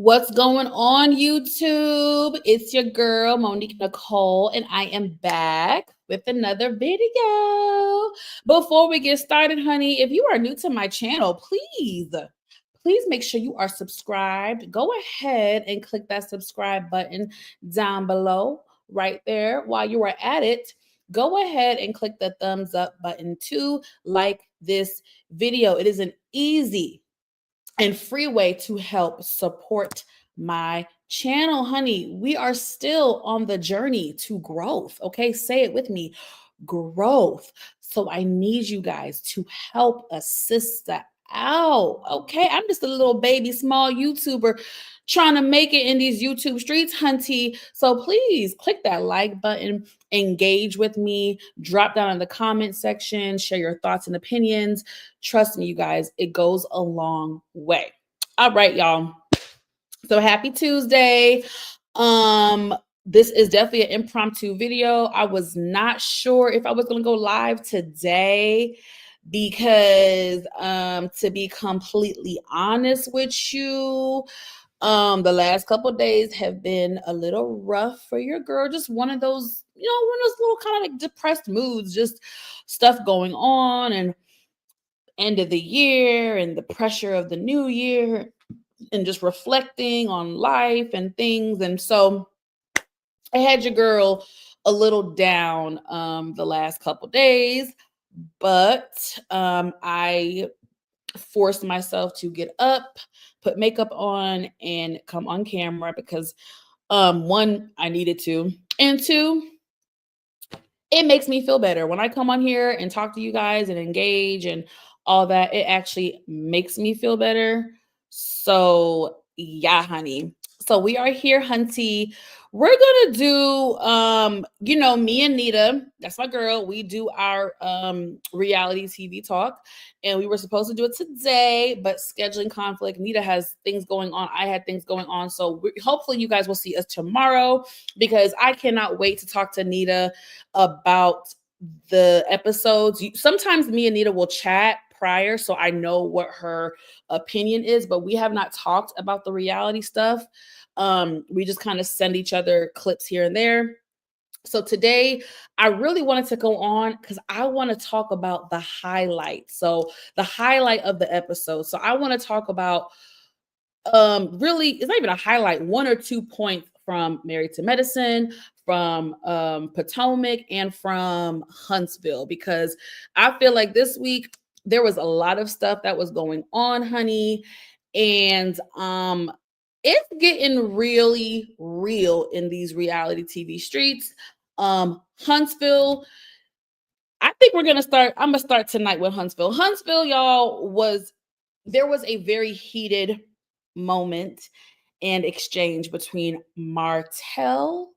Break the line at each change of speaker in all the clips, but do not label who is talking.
What's going on, YouTube? It's your girl, Monique Nicole, and I am back with another video. Before we get started, honey, if you are new to my channel, please make sure you are subscribed. Go ahead and click that subscribe button down below, right there. While you are at it, go ahead and click the thumbs up button to like this video. It is an easy and free way to help support my channel, honey. We are still on the journey to growth. Okay, say it with me, growth. So I need you guys to help assist that out. Okay, I'm just a little baby small YouTuber trying to make it in these YouTube streets, hunty. So please click that like button, engage with me, drop down in the comment section, share your thoughts and opinions. Trust me, you guys, it goes a long way. All right, y'all. So happy Tuesday. This is definitely an impromptu video. I was not sure if I was going to go live today because to be completely honest with you, the last couple of days have been a little rough for your girl. Just one of those, one of those little kind of like depressed moods, just stuff going on and end of the year and the pressure of the new year and just reflecting on life and things. And so I had your girl a little down the last couple days, but I forced myself to get up, put makeup on, and come on camera because one, I needed to, and two, it makes me feel better when I come on here and talk to you guys and engage and all that. It actually makes me feel better. So yeah, honey. So we are here, hunty. We're gonna do me and Nita, that's my girl. We do our reality TV talk, and we were supposed to do it today, but scheduling conflict. Nita has things going on. I had things going on. So hopefully you guys will see us tomorrow because I cannot wait to talk to Nita about the episodes. Sometimes me and Nita will chat prior so I know what her opinion is, but we have not talked about the reality stuff. We just kind of send each other clips here and there. So today I really wanted to go on because I want to talk about the highlight. So the highlight of the episode. So I want to talk about really, it's not even a highlight, one or 2 points from Married to Medicine, from Potomac, and from Huntsville, because I feel like this week there was a lot of stuff that was going on, honey, and it's getting really real in these reality TV streets. Huntsville, I think I'm gonna start tonight with Huntsville. Huntsville, y'all, there was a very heated moment and exchange between Martell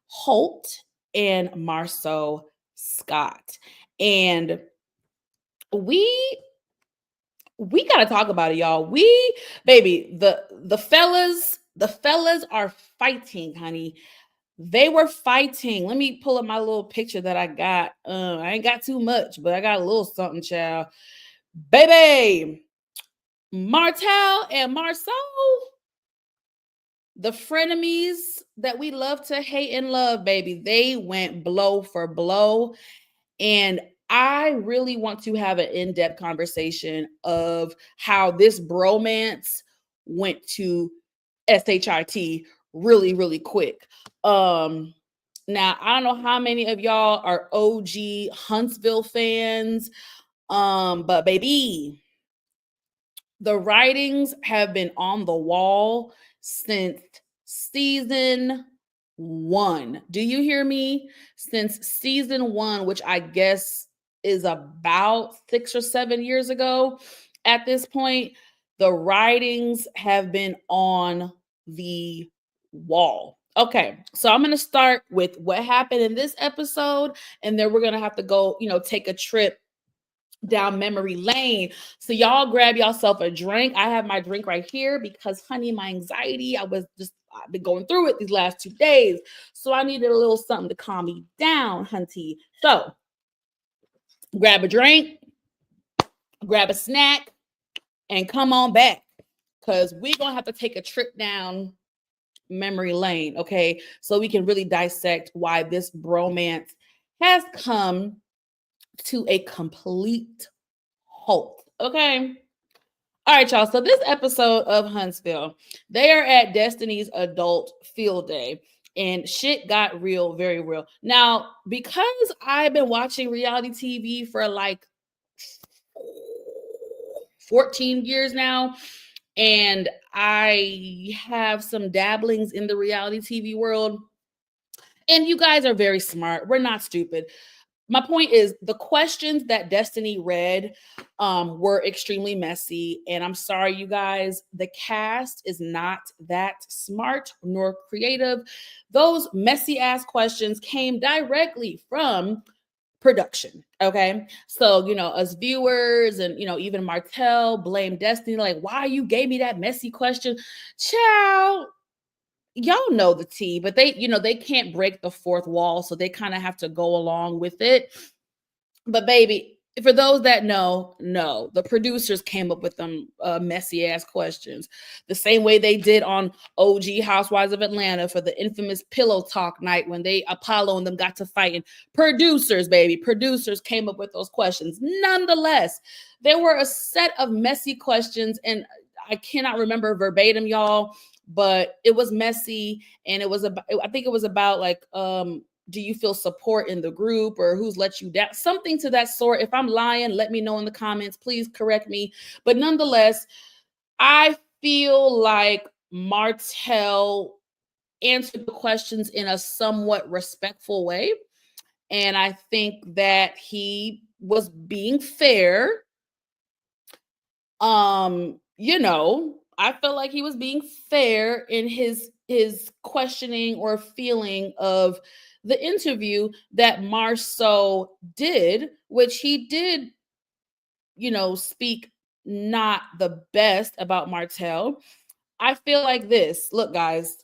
Holt and Marsau Scott. And we got to talk about it, y'all. The fellas are fighting, honey. They were fighting. Let me pull up my little picture that I got. I ain't got too much, but I got a little something, child. Baby, Martell and Marsau, the frenemies that we love to hate and love, baby, they went blow for blow. And I really want to have an in-depth conversation of how this bromance went to SHIT really, really quick. Now, I don't know how many of y'all are OG Huntsville fans, but baby, the writings have been on the wall since season 1. Do you hear me? Since season 1, which I guess is about 6 or 7 years ago at this point, the writings have been on the wall. Okay, so I'm going to start with what happened in this episode, and then we're going to have to go, take a trip down memory lane. So y'all grab yourself a drink. I have my drink right here because, honey, my anxiety, I've been going through it these last 2 days. So I needed a little something to calm me down, hunty. So grab a drink, grab a snack, and come on back because we're going to have to take a trip down memory lane, okay? So we can really dissect why this bromance has come to a complete halt, okay? All right, y'all. So this episode of Huntsville, they are at Destiny's Adult Field Day, and shit got real, very real. Now, because I've been watching reality TV for like 14 years now, and I have some dabblings in the reality TV world, and you guys are very smart. We're not stupid. My point is the questions that Destiny read were extremely messy. And I'm sorry, you guys, the cast is not that smart nor creative. Those messy ass questions came directly from production. Okay. So, us viewers and, even Martell blame Destiny, like, why you gave me that messy question? Child, y'all know the tea, but they can't break the fourth wall, so they kind of have to go along with it. But baby, for those that know, no, the producers came up with them messy ass questions, the same way they did on OG Housewives of Atlanta for the infamous pillow talk night when Apollo and them got to fighting. Producers, baby, producers came up with those questions. Nonetheless, there were a set of messy questions, and I cannot remember verbatim, y'all, but it was messy, and it was about, I think it was about like, do you feel support in the group, or who's let you down? Something to that sort. If I'm lying, let me know in the comments. Please correct me. But nonetheless, I feel like Martell answered the questions in a somewhat respectful way. And I think that he was being fair. I felt like he was being fair in his questioning or feeling of the interview that Marsau did, which he did, speak not the best about Martell. I feel like this. Look, guys,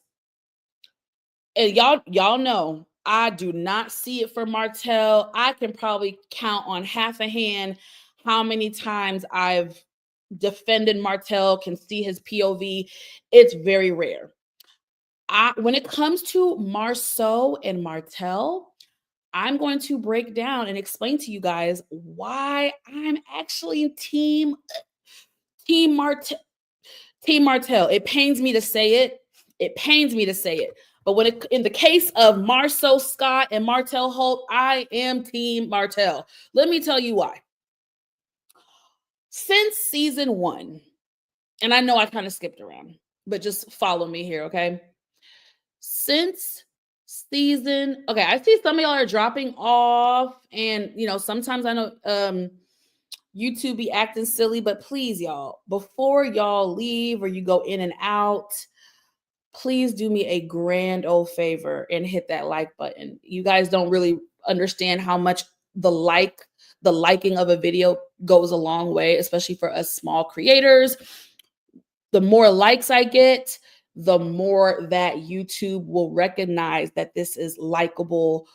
and y'all know I do not see it for Martell. I can probably count on half a hand how many times I've defended Martell, can see his POV. It's very rare. When it comes to Marsau and Martell, I'm going to break down and explain to you guys why I'm actually team Martell. Team Martell. It pains me to say it. It pains me to say it. But in the case of Marsau Scott and Martell Holt, I am team Martell. Let me tell you why. Since season 1, and I know I kind of skipped around, but just follow me here, okay? Since season, okay, I see some of y'all are dropping off, and sometimes I know YouTube be acting silly, but please, y'all, before y'all leave or you go in and out, please do me a grand old favor and hit that like button. You guys don't really understand how much the liking of a video goes a long way, especially for us small creators. The more likes I get, the more that YouTube will recognize that this is likable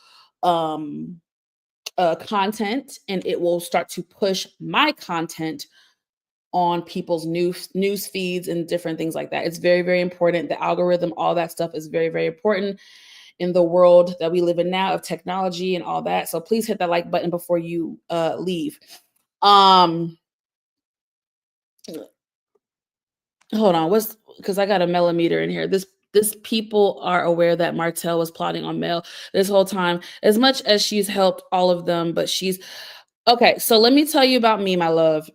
content, and it will start to push my content on people's news feeds and different things like that. It's very, very important. The algorithm, all that stuff is very, very important in the world that we live in now of technology and all that. So please hit that like button before you leave. Hold on, because I got a millimeter in here. This people are aware that Martell was plotting on Mel this whole time, as much as she's helped all of them, but okay. So let me tell you about me, my love.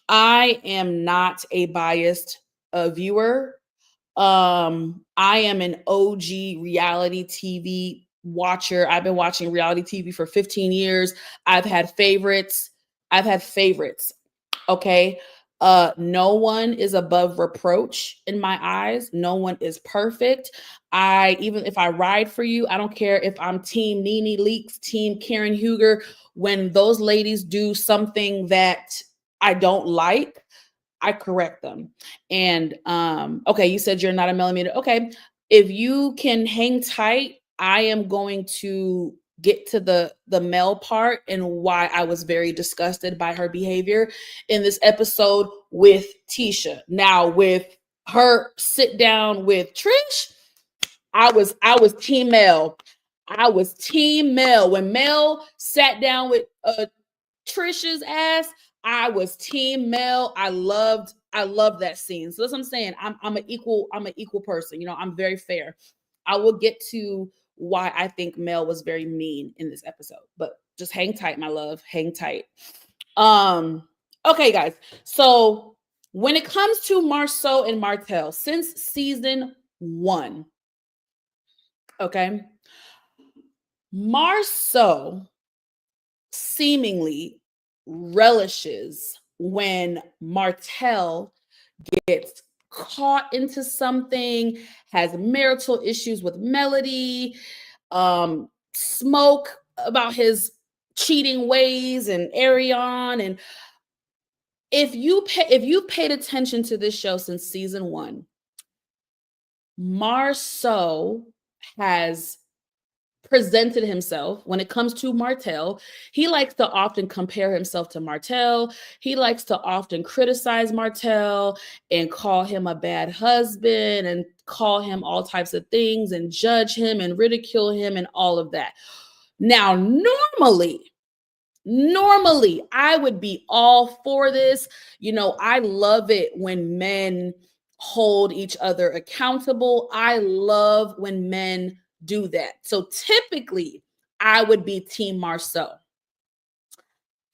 I am not a biased viewer. I am an OG reality TV watcher. I've been watching reality TV for 15 years. I've had favorites. Okay. No one is above reproach in my eyes. No one is perfect. Even if I ride for you, I don't care if I'm team Nene Leakes, team Karen Huger. When those ladies do something that I don't like, I correct them. And okay, you said you're not a millimeter. Okay. If you can hang tight, I am going to get to the Mel part and why I was very disgusted by her behavior in this episode with Tisha. Now, with her sit down with Trish, I was team Mel. I was team Mel. When Mel sat down with Trisha's ass, I was team Mel. I loved that scene. So that's what I'm saying. I'm an equal person. I'm very fair. I will get to why I think Mel was very mean in this episode. But just hang tight, my love. Hang tight. Okay, guys. So when it comes to Marsau and Martell, since season 1, okay, Marsau seemingly relishes when Martell gets caught into something, has marital issues with Melody, smoke about his cheating ways and Arion. And if you've paid attention to this show since season 1, Marsau has presented himself when it comes to Martell. He likes to often compare himself to Martell. He likes to often criticize Martell and call him a bad husband and call him all types of things and judge him and ridicule him and all of that. Now, normally I would be all for this. I love it when men hold each other accountable. I love when men do that. So typically I would be team Marsau.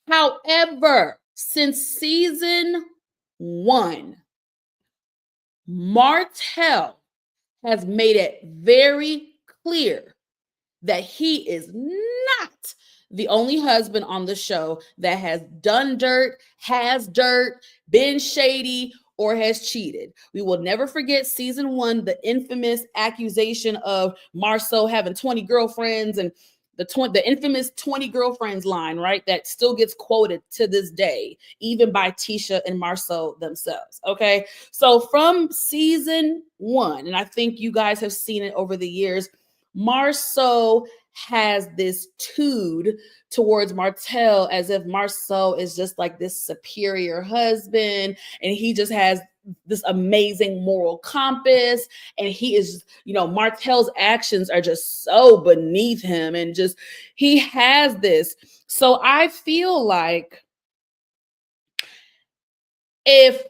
However, since season 1, Martell has made it very clear that he is not the only husband on the show that has done dirt, has dirt, been shady, or has cheated. We will never forget season 1, the infamous accusation of Marsau having 20 girlfriends and the infamous 20 girlfriends line, right? That still gets quoted to this day, even by Tisha and Marsau themselves. Okay. So from season 1, and I think you guys have seen it over the years, Marsau has this tude towards Martell as if Marsau is just like this superior husband and he just has this amazing moral compass, and he is, Martell's actions are just so beneath him, and just he has this. So I feel like if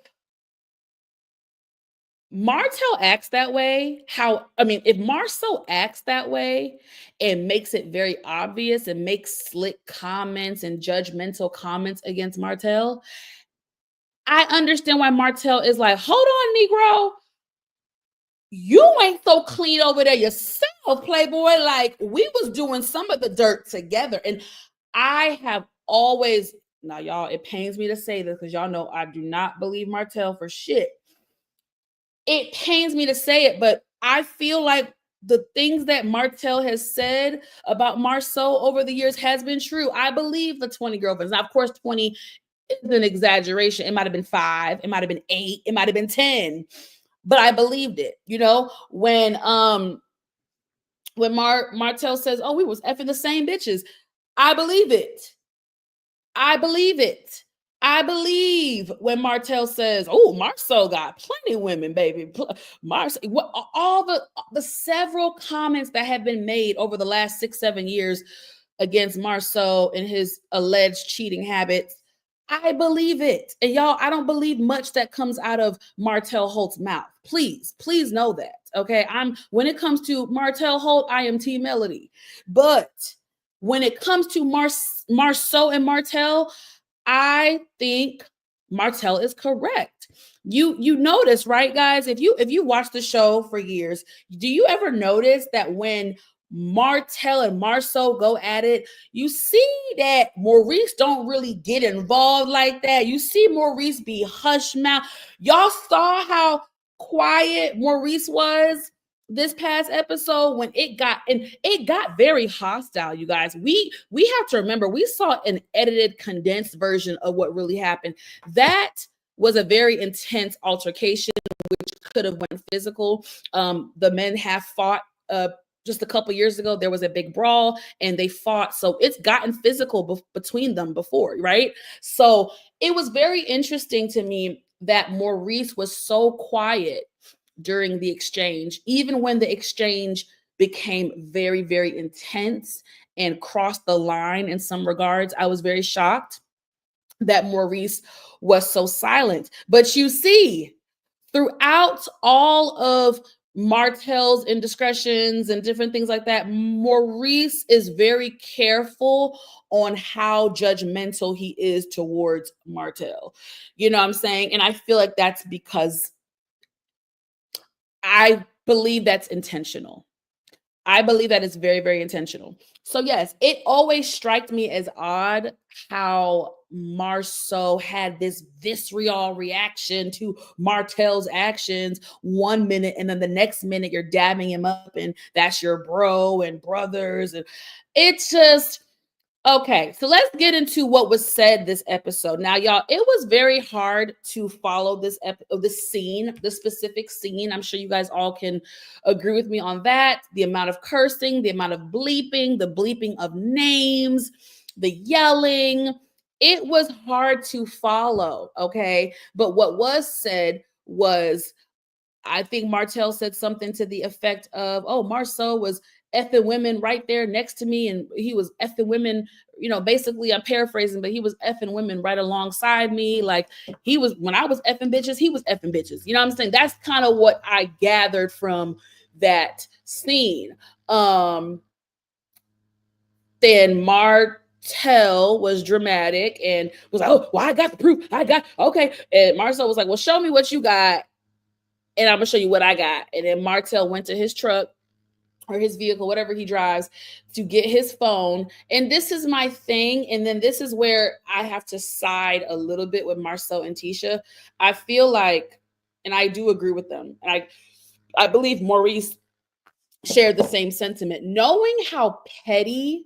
Martell acts that way, if Marsau acts that way and makes it very obvious and makes slick comments and judgmental comments against Martell, I understand why Martell is like, hold on, Negro. You ain't so clean over there yourself, Playboy. Like, we was doing some of the dirt together. And I have always, now y'all, it pains me to say this because y'all know I do not believe Martell for shit. It pains me to say it, but I feel like the things that Martell has said about Marsau over the years has been true. I believe the 20 girlfriends. Now, of course, 20 is an exaggeration. It might have been 5, it might have been 8, it might have been 10, but I believed it. When Martell says, "Oh, we was effing the same bitches," I believe it. I believe it. I believe when Martell says, "Oh, Marsau got plenty of women, baby." All the several comments that have been made over the last 6-7 years against Marsau and his alleged cheating habits, I believe it. And y'all, I don't believe much that comes out of Martell Holt's mouth. Please know that. Okay. When it comes to Martell Holt, I am Team Melody. But when it comes to Marsau and Martell, I think Martell is correct. You notice, right, guys? If you watch the show for years, do you ever notice that when Martell and Marsau go at it, you see that Maurice don't really get involved like that. You see Maurice be hush mouth. Y'all saw how quiet Maurice was this past episode when it got very hostile, you guys. We have to remember, we saw an edited, condensed version of what really happened. That was a very intense altercation, which could have went physical. The men have fought just a couple years ago. There was a big brawl and they fought. So it's gotten physical between them before, right? So it was very interesting to me that Maurice was so quiet during the exchange, even when the exchange became very, very intense and crossed the line in some regards. I was very shocked that Maurice was so silent. But you see, throughout all of Martell's indiscretions and different things like that, Maurice is very careful on how judgmental he is towards Martell. You know what I'm saying? And I feel like that's because I believe that's intentional. I believe that it's very, very intentional. So yes, it always struck me as odd how Marsau had this visceral reaction to Martell's actions 1 minute, and then the next minute you're dabbing him up, and that's your bro and brothers, and it's just okay, so let's get into what was said this episode. Now, y'all, it was very hard to follow this scene, this specific scene. I'm sure you guys all can agree with me on that. The amount of cursing, the amount of bleeping, the bleeping of names, the yelling. It was hard to follow, okay? But what was said was I think Martell said something to the effect of, "Oh, Marsau was effing women right there next to me, and he was effing women." You know, basically, I'm paraphrasing, but he was effing women right alongside me. Like he was when I was effing bitches, he was effing bitches. You know what I'm saying? That's kind of what I gathered from that scene. Then Martell was dramatic and was like, "Oh, well, I got the proof. I got okay." And Marsau was like, "Well, show me what you got, and I'm gonna show you what I got." And then Martell went to his truck or his vehicle, whatever he drives, to get his phone. And this is my thing. And then this is where I have to side a little bit with Marsau and Tisha. I feel like, and I do agree with them, and I believe Maurice shared the same sentiment. Knowing how petty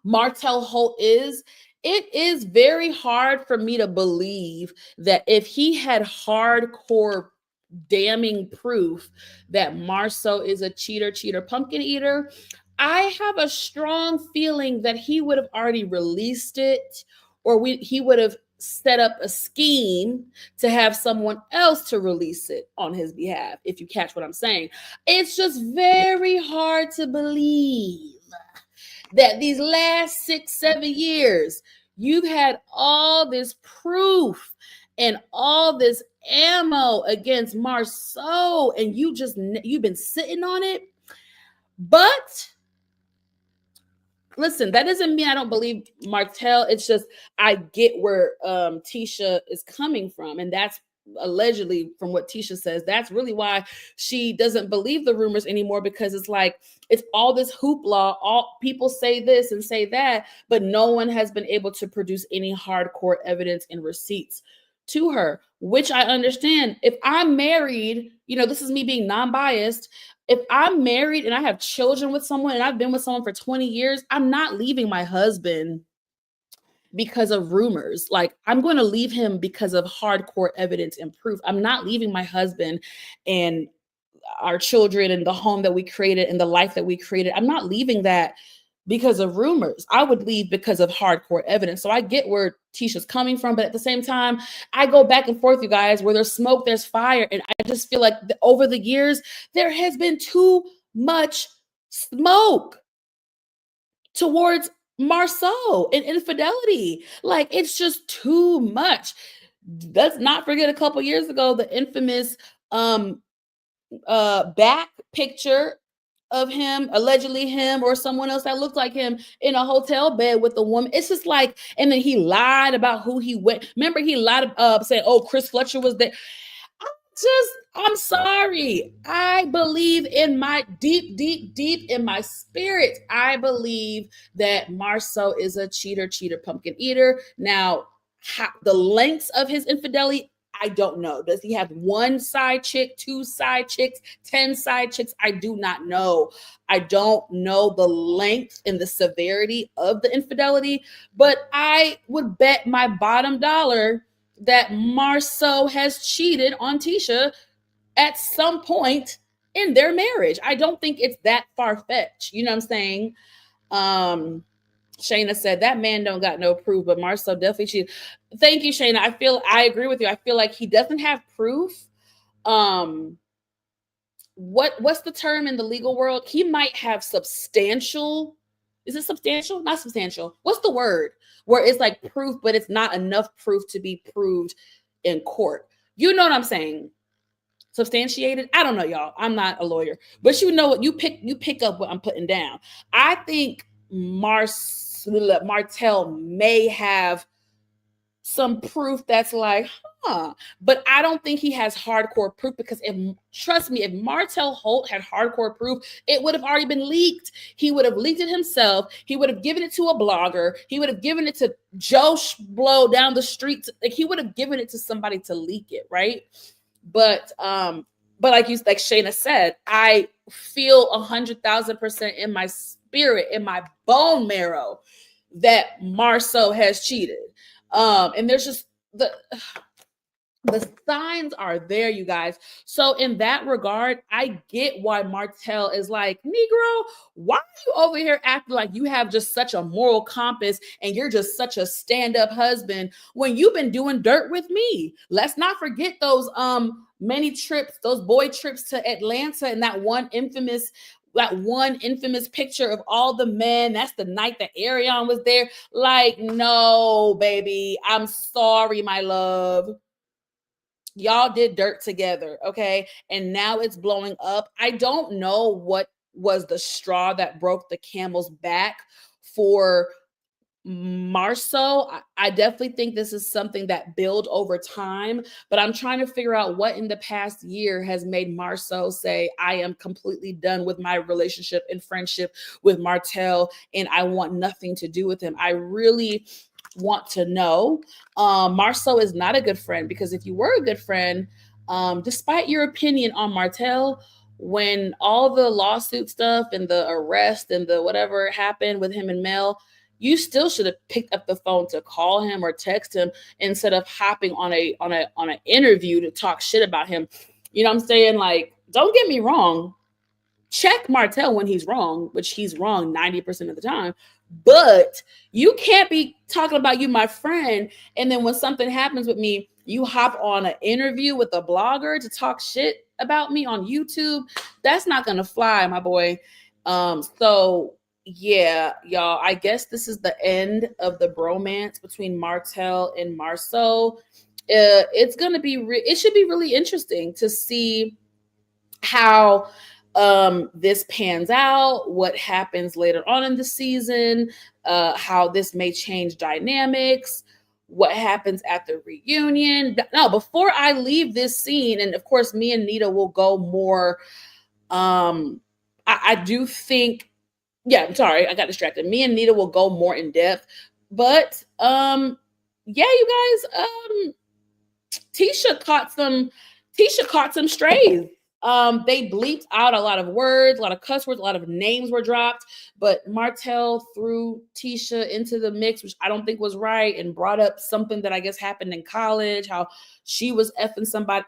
Martell Holt is, it is very hard for me to believe that if he had hardcore damning proof that Marsau is a cheater, pumpkin eater, I have a strong feeling that he would have already released it, or he would have set up a scheme to have someone else to release it on his behalf, if you catch what I'm saying. It's just very hard to believe that these last 6-7 years you've had all this proof and all this ammo against Marsau, and you've been sitting on it. But listen, that doesn't mean I don't believe Martell. It's just I get where Tisha is coming from, and that's allegedly from what Tisha says. That's really why she doesn't believe the rumors anymore, because it's like it's all this hoopla. All people say this and say that, but no one has been able to produce any hardcore evidence and receipts to her, which I understand. If I'm married, this is me being non-biased. If I'm married and I have children with someone and I've been with someone for 20 years, I'm not leaving my husband because of rumors. Like, I'm going to leave him because of hardcore evidence and proof. I'm not leaving my husband and our children and the home that we created and the life that we created. I'm not leaving that because of rumors. I would leave because of hardcore evidence. So I get where Tisha's coming from, but at the same time, I go back and forth, you guys. Where there's smoke, there's fire. And I just feel like over the years, there has been too much smoke towards Marsau and infidelity. Like, it's just too much. Let's not forget a couple years ago, the infamous back picture of him, allegedly him or someone else that looked like him in a hotel bed with a woman. It's just like, and then he lied about who he went. Remember, he lied saying, "Oh, Chris Fletcher was there." I'm sorry. I believe in my deep in my spirit. I believe that Marsau is a cheater, pumpkin eater. Now, the lengths of his infidelity, I don't know. Does he have one side chick, two side chicks, 10 side chicks? I do not know. I don't know the length and the severity of the infidelity, but I would bet my bottom dollar that Marsau has cheated on Tisha at some point in their marriage. I don't think it's that far-fetched. You know what I'm saying? Shayna said that man don't got no proof, but Marsau definitely cheated. Thank you, Shayna. I agree with you. I feel like he doesn't have proof. um what's the term in the legal world? He might have substantial, is it substantial? Not substantial. What's the word? Where it's like proof, but it's not enough proof to be proved in court. You know what I'm saying? Substantiated. I don't know, y'all. I'm not a lawyer, but you know what? You pick up what I'm putting down. I think Martell may have some proof that's like, but I don't think he has hardcore proof, because trust me, if Martell Holt had hardcore proof, it would have already been leaked. He would have leaked it himself. He would have given it to a blogger. He would have given it to Joe Blow down the street. Like, he would have given it to somebody to leak it, right? But like Shayna said, I feel 100,000% in my spirit, in my bone marrow, that Marsau has cheated. And there's just the signs are there, you guys. So in that regard, I get why Martell is like, Negro, why are you over here acting like you have just such a moral compass and you're just such a stand-up husband when you've been doing dirt with me? Let's not forget those many trips, those boy trips to Atlanta, and that one infamous picture of all the men. That's the night that Arion was there. Like, no, baby, I'm sorry, my love. Y'all did dirt together, okay? And now it's blowing up. I don't know what was the straw that broke the camel's back for Marsau. I definitely think this is something that build over time, but I'm trying to figure out what in the past year has made Marsau say, I am completely done with my relationship and friendship with Martell, and I want nothing to do with him. I really want to know. Marsau is not a good friend, because if you were a good friend, despite your opinion on Martell, when all the lawsuit stuff and the arrest and the whatever happened with him and Mel, you still should have picked up the phone to call him or text him instead of hopping on an interview to talk shit about him. You know what I'm saying? Like, don't get me wrong. Check Martell when he's wrong, which he's wrong 90% of the time. But you can't be talking about you, my friend, and then when something happens with me, you hop on an interview with a blogger to talk shit about me on YouTube. That's not gonna fly, my boy. So yeah, y'all, I guess this is the end of the bromance between Martell and Marsau. It's gonna be it should be really interesting to see how this pans out, what happens later on in the season, how this may change dynamics, what happens at the reunion. No, before I leave this scene, and of course me and Nita will go more, I do think, yeah, I'm sorry, I got distracted. Me and Nita will go more in depth, but yeah, you guys, Tisha caught some strays. They bleeped out a lot of words, a lot of cuss words, a lot of names were dropped, but Martell threw Tisha into the mix, which I don't think was right, and brought up something that I guess happened in college, how she was effing somebody.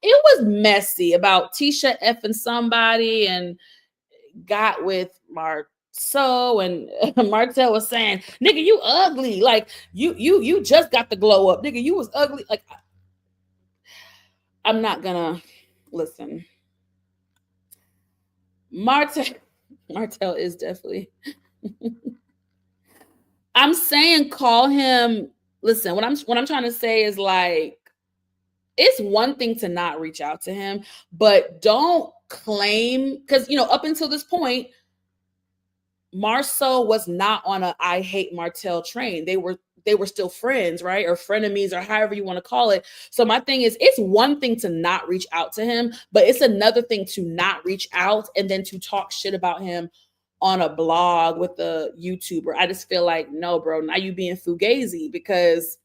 It was messy about Tisha effing somebody and got with Marsau, and Martell was saying, nigga, you ugly. Like, you just got the glow up. Nigga, you was ugly. Like, I'm not gonna listen. Martell is definitely. I'm saying call him. Listen, what I'm trying to say is, like, it's one thing to not reach out to him, but don't claim, because up until this point, Marsau was not on a I hate Martell train. They were still friends, right? Or frenemies, or however you want to call it. So my thing is, it's one thing to not reach out to him, but it's another thing to not reach out and then to talk shit about him on a blog with a YouTuber. I just feel like, no, bro, now you being fugazi, because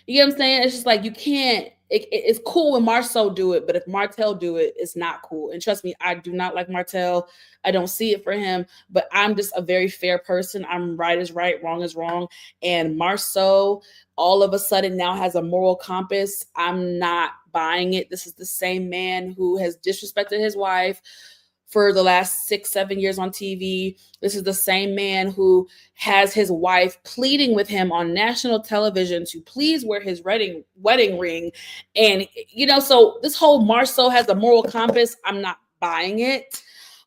you know what I'm saying? It's just like, you can't, it's cool when Marsau do it, but if Martell do it, it's not cool. And trust me, I do not like Martell. I don't see it for him, but I'm just a very fair person. I'm right is right, wrong is wrong. And Marsau all of a sudden now has a moral compass. I'm not buying it. This is the same man who has disrespected his wife for the last 6-7 years on TV. This is the same man who has his wife pleading with him on national television to please wear his wedding ring. And, so this whole Marsau has a moral compass. I'm not buying it.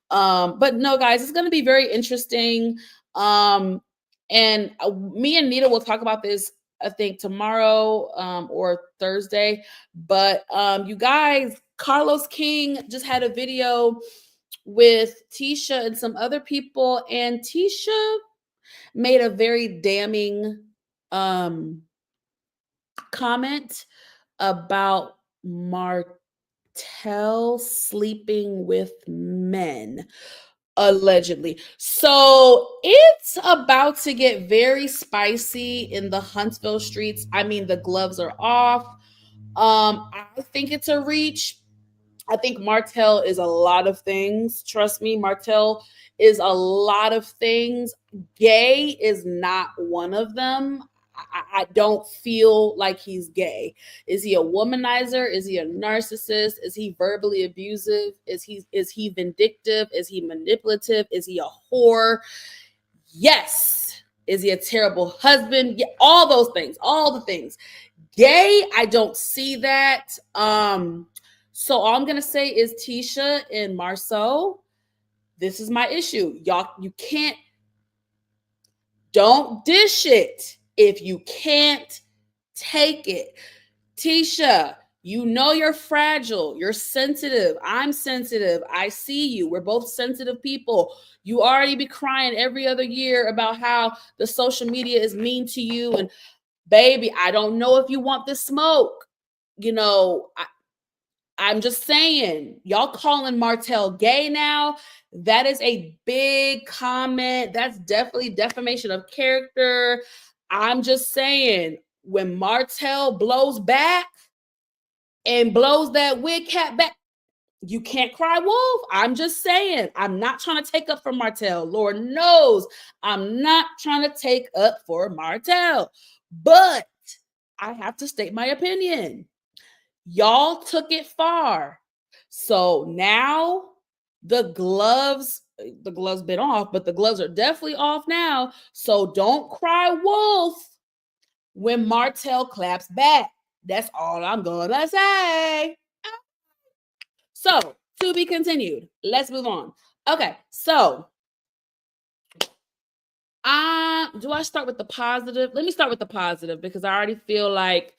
But no, guys, it's going to be very interesting. And me and Nita will talk about this, I think, tomorrow or Thursday. But you guys, Carlos King just had a video with Tisha and some other people, and Tisha made a very damning comment about Martell sleeping with men, allegedly. So it's about to get very spicy in the Huntsville streets. I mean, the gloves are off. I think it's a reach. I think Martell is a lot of things. Trust me, Martell is a lot of things. Gay is not one of them. I don't feel like he's gay. Is he a womanizer? Is he a narcissist? Is he verbally abusive? Is he vindictive? Is he manipulative? Is he a whore? Yes. Is he a terrible husband? Yeah, all those things, all the things. Gay, I don't see that. So all I'm gonna say is Tisha and Marsau, this is my issue. Y'all, don't dish it if you can't take it. Tisha, you're fragile. You're sensitive. I'm sensitive. I see you. We're both sensitive people. You already be crying every other year about how the social media is mean to you. And baby, I don't know if you want the smoke. I'm just saying, y'all calling Martell gay now. That is a big comment. That's definitely defamation of character. I'm just saying, when Martell blows back and blows that wig cap back, you can't cry wolf. I'm just saying, I'm not trying to take up for Martell. Lord knows I'm not trying to take up for Martell. But I have to state my opinion. Y'all took it far. So now the gloves been off, but the gloves are definitely off now. So don't cry wolf when Martell claps back. That's all I'm gonna say. So to be continued. Let's move on. Okay, so do I start with the positive? Let me start with the positive because I already feel like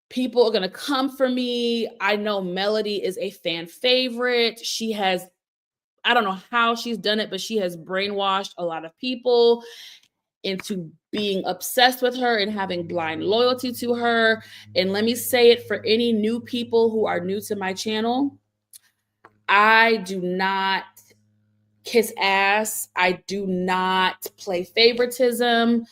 people are going to come for me. I know Melody is a fan favorite. She has, I don't know how she's done it, but she has brainwashed a lot of people into being obsessed with her and having blind loyalty to her. And let me say it for any new people who are new to my channel. I do not kiss ass. I do not play favoritism.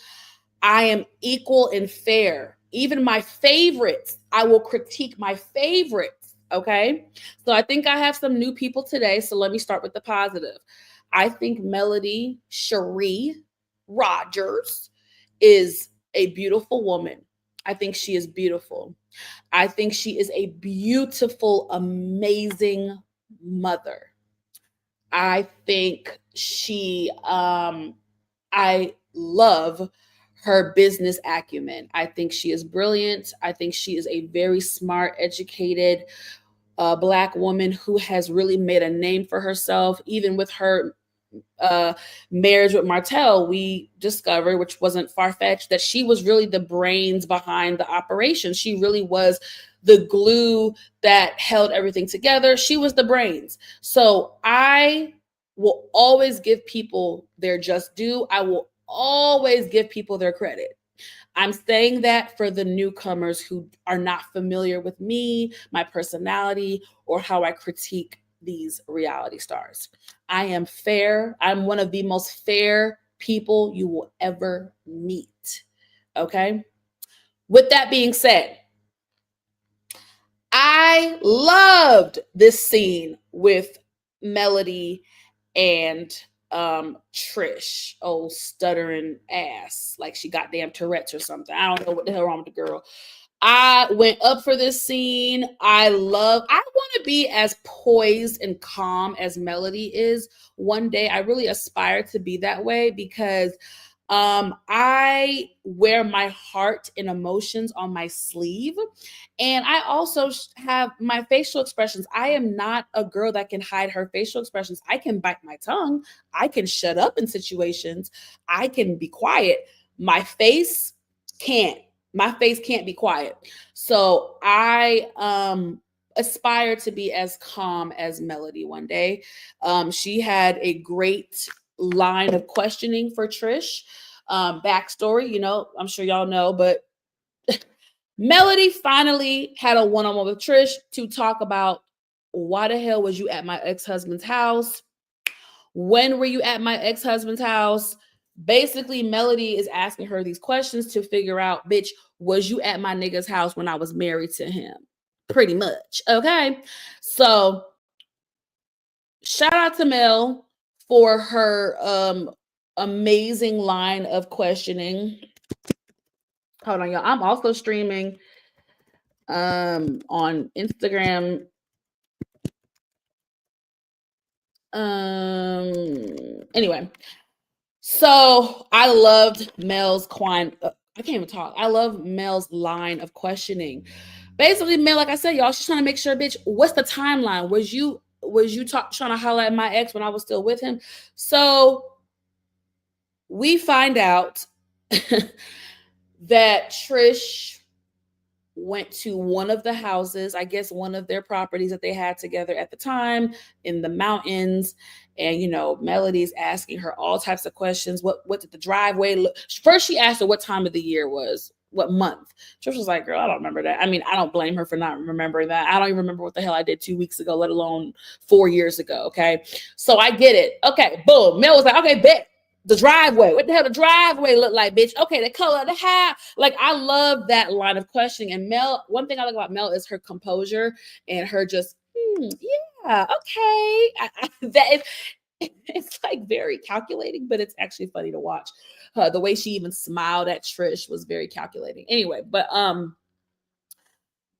I am equal and fair. Even my favorites, I will critique my favorites. Okay. So I think I have some new people today. So let me start with the positive. I think Melody Cherie Rogers is a beautiful woman. I think she is beautiful. I think she is a beautiful, amazing mother. I think I love her business acumen. I think she is brilliant. I think she is a very smart, educated Black woman who has really made a name for herself. Even with her marriage with Martell, we discovered, which wasn't far-fetched, that she was really the brains behind the operation. She really was the glue that held everything together. She was the brains. So I will always give people their just due. I will always give people their credit. I'm saying that for the newcomers who are not familiar with me, my personality, or how I critique these reality stars. I am fair. I'm one of the most fair people you will ever meet. Okay? With that being said, I loved this scene with Melody and Trish, old stuttering ass, like she got damn Tourette's or something. I don't know what the hell wrong with the girl. I went up for this scene. I want to be as poised and calm as Melody is. One day, I really aspire to be that way because I wear my heart and emotions on my sleeve. And I also have my facial expressions. I am not a girl that can hide her facial expressions. I can bite my tongue. I can shut up in situations. I can be quiet. My face can't. My face can't be quiet. So I aspire to be as calm as Melody one day. She had a great line of questioning for Trish. Backstory, I'm sure y'all know, but Melody finally had a one-on-one with Trish to talk about why the hell was you at my ex-husband's house? When were you at my ex-husband's house? Basically, Melody is asking her these questions to figure out, bitch, was you at my nigga's house when I was married to him? Pretty much. Okay. So shout out to Mel for her amazing line of questioning. Hold on, y'all. I'm also streaming on Instagram. Anyway, so I loved Mel's I can't even talk. I love Mel's line of questioning. Basically, Mel, like I said, y'all, she's trying to make sure, bitch, what's the timeline? Was you trying to holler at my ex when I was still with him? So we find out that Trish went to one of the houses, I guess one of their properties that they had together at the time in the mountains. And, Melody's asking her all types of questions. What did the driveway look? First, she asked her what time of the year was, what month. Trish was like, girl, I don't remember that. I mean, I don't blame her for not remembering that. I don't even remember what the hell I did 2 weeks ago, let alone 4 years ago. Okay. So I get it. Okay. Boom. Mel was like, okay, bet. The driveway. What the hell the driveway look like, bitch? Okay, the color of the house. Like, I love that line of questioning. And Mel, one thing I like about Mel is her composure and her just, yeah, okay. It's like very calculating, but it's actually funny to watch. The way she even smiled at Trish was very calculating. Anyway, but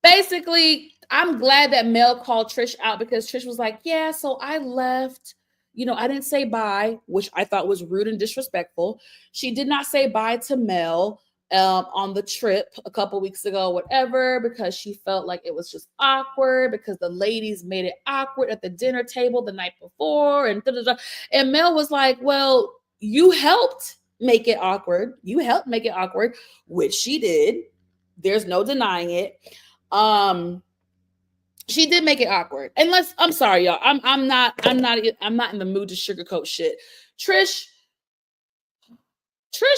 basically, I'm glad that Mel called Trish out because Trish was like, yeah, so I left. I didn't say bye, which I thought was rude and disrespectful. She did not say bye to Mel on the trip a couple weeks ago, whatever, because she felt like it was just awkward because the ladies made it awkward at the dinner table the night before. And Mel was like, well, you helped make it awkward. You helped make it awkward, which she did. There's no denying it. She did make it awkward. I'm sorry, y'all. I'm not in the mood to sugarcoat shit. Trish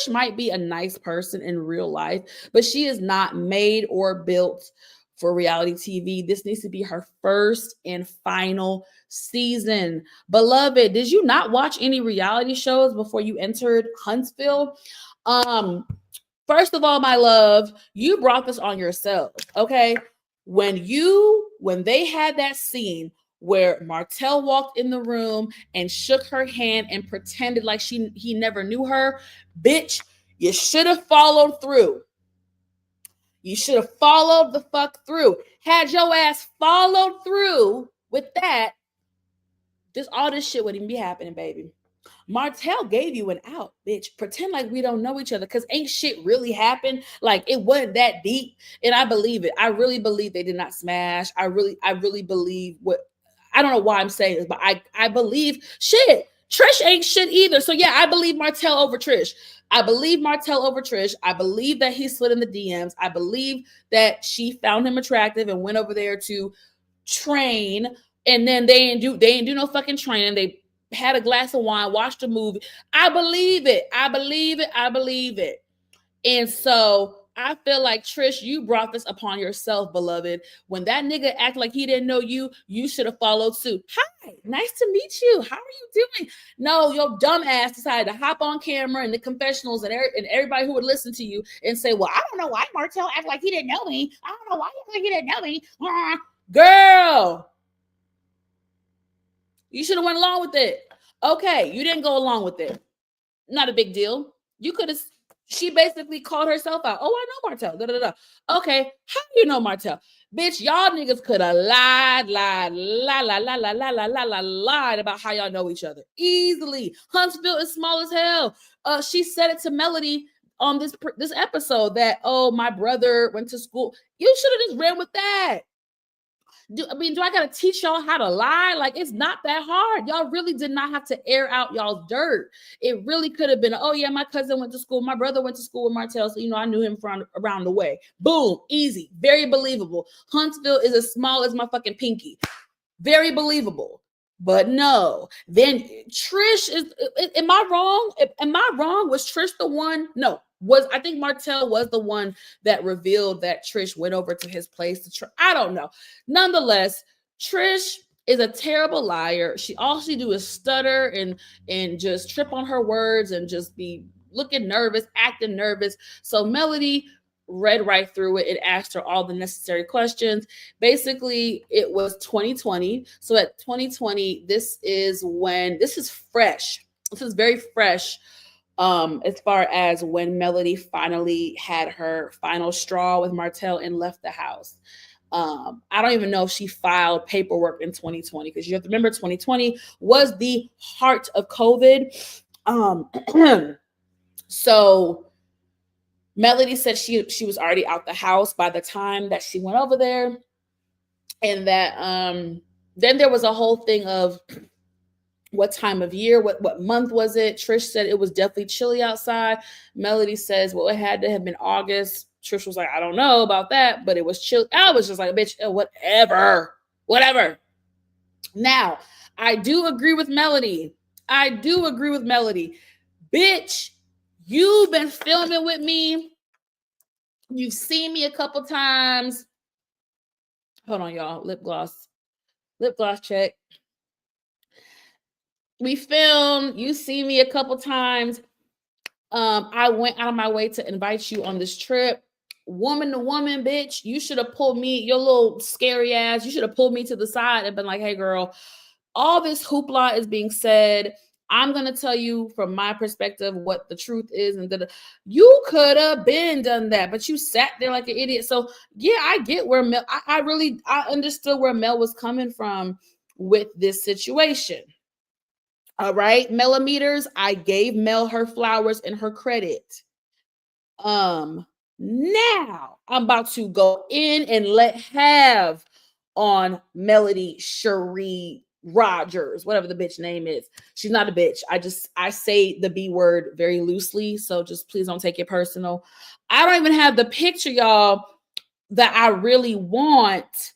might be a nice person in real life, but she is not made or built for reality TV. This needs to be her first and final season. Beloved, did you not watch any reality shows before you entered Huntsville? First of all, my love, you brought this on yourself, okay? When they had that scene where Martell walked in the room and shook her hand and pretended like he never knew her, bitch, you should have followed through. You should have followed the fuck through. Had your ass followed through with that, all this shit wouldn't even be happening, baby. Martell gave you an out, bitch. Pretend like we don't know each other because ain't shit really happened. Like, it wasn't that deep. And I believe it. I really believe they did not smash. I really believe I don't know why I'm saying this, but I believe shit. Trish ain't shit either. So yeah, I believe Martell over Trish. I believe Martell over Trish. I believe that he slid in the DMs. I believe that she found him attractive and went over there to train. And then they didn't do no fucking training. They had a glass of wine, watched a movie. I believe it. I believe it. I believe it. And so I feel like, Trish, you brought this upon yourself, beloved. When that nigga acted like he didn't know you, you should have followed suit. Hi, nice to meet you. How are you doing? No, your dumb ass decided to hop on camera in the confessionals and everybody who would listen to you and say, well, I don't know why Martell acted like he didn't know me. I don't know why he acted like he didn't know me. Girl, you should have went along with it. Okay, you didn't go along with it. Not a big deal. You could have She basically called herself out. Oh, I know Martell. Da, da, da. Okay, how do you know Martell? Bitch, y'all niggas could have lied, lied about how y'all know each other easily. Huntsville is small as hell. She said it to Melody on this episode that, oh, my brother went to school. You should have just ran with that. Do I gotta teach y'all how to lie? Like, it's not that hard. Y'all really did not have to air out y'all's dirt. It really could have been, oh yeah, my cousin went to school, my brother went to school with Martell, so I knew him from around the way. Boom, easy, very believable. Huntsville is as small as my fucking pinky. Very believable. But no, then Trish is. Am I wrong? Am I wrong? Was Trish the one? No, I think Martell was the one that revealed that Trish went over to his place to try. I don't know. Nonetheless, Trish is a terrible liar. All she do is stutter and just trip on her words and just be looking nervous, acting nervous. So Melody read right through it. It asked her all the necessary questions. Basically, it was 2020. So at 2020, this is fresh. This is very fresh as far as when Melody finally had her final straw with Martell and left the house. I don't even know if she filed paperwork in 2020 because you have to remember 2020 was the heart of COVID. So Melody said she was already out the house by the time that she went over there. And that then there was a whole thing of what time of year, what month was it? Trish said it was definitely chilly outside. Melody says, well, it had to have been August. Trish was like, I don't know about that, but it was chilly. I was just like, bitch, whatever. Now, I do agree with Melody. Bitch, you've been filming with me. You've seen me a couple times. Hold on, y'all. Lip gloss check. We filmed. You see me a couple times. I went out of my way to invite you on this trip. Woman to woman, bitch. You should have pulled me, your little scary ass. You should have pulled me to the side and been like, hey, girl, all this hoopla is being said. I'm going to tell you from my perspective what the truth is. And you could have been done that, but you sat there like an idiot. So yeah, I get where Mel, I understood where Mel was coming from with this situation. All right, millimeters. I gave Mel her flowers and her credit. Now I'm about to go in and let have on Melody Cherie Rogers, whatever the bitch name is. She's not a bitch. I say the B word very loosely, so just please don't take it personal. I don't even have the picture, y'all, that I really want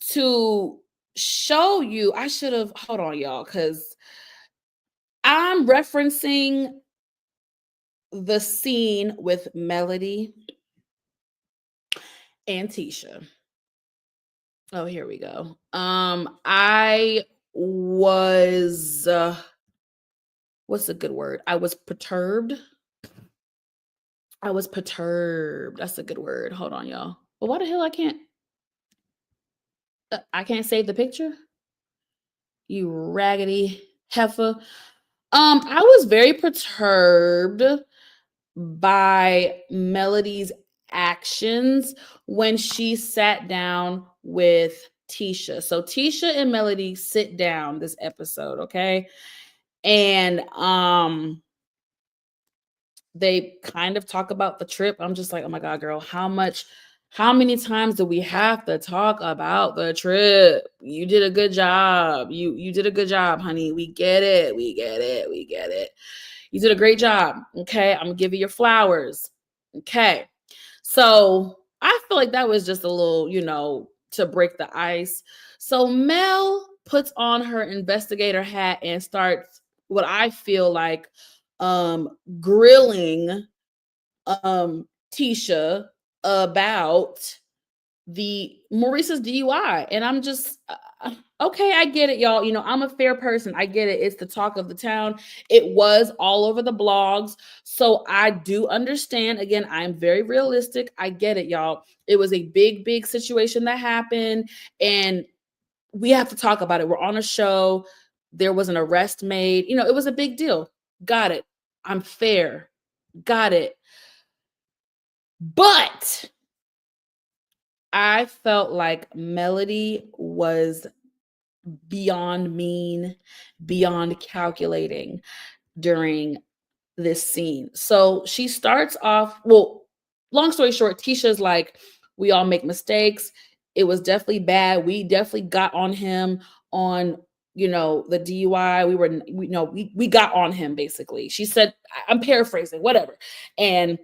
to show you. I should have, hold on, y'all, because I'm referencing the scene with Melody and Tisha. Oh, here we go. I was what's a good word? I was perturbed. That's a good word. Hold on, y'all. Well, why the hell I can't save the picture? You raggedy heifer. I was very perturbed by Melody's actions when she sat down with Tisha. So Tisha and Melody sit down this episode, okay? And they kind of talk about the trip. I'm just like, oh my God, girl, how many times do we have to talk about the trip? You did a good job. You did a good job, honey. We get it. You did a great job. Okay. I'm gonna give you your flowers. Okay. So I feel like that was just a little, to break the ice. So Mel puts on her investigator hat and starts what I feel like grilling Tisha about the Maurice's DUI. And I'm just okay, I get it, y'all. I'm a fair person. I get it. It's the talk of the town. It was all over the blogs. So I do understand. Again, I'm very realistic. I get it, y'all. It was a big, big situation that happened. And we have to talk about it. We're on a show. There was an arrest made. It was a big deal. Got it. I'm fair. Got it. But I felt like Melody was beyond mean, beyond calculating during this scene. So she starts off, well, long story short, Tisha's like, we all make mistakes. It was definitely bad. We definitely got on him on, the DUI. We got on him basically. She said, I'm paraphrasing, whatever. And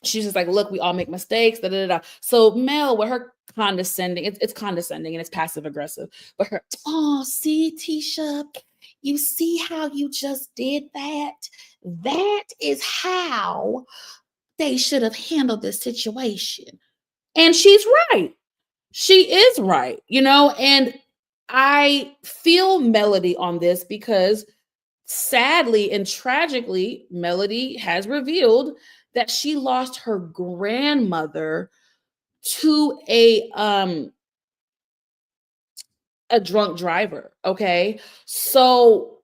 she's just like, look, we all make mistakes. Da, da, da, da. So Mel, with her condescending, it's condescending and it's passive aggressive. But her, oh, see, Tisha, you see how you just did that? That is how they should have handled this situation. And she's right. She is right, and I feel Melody on this because sadly and tragically, Melody has revealed that she lost her grandmother to a drunk driver. Okay. So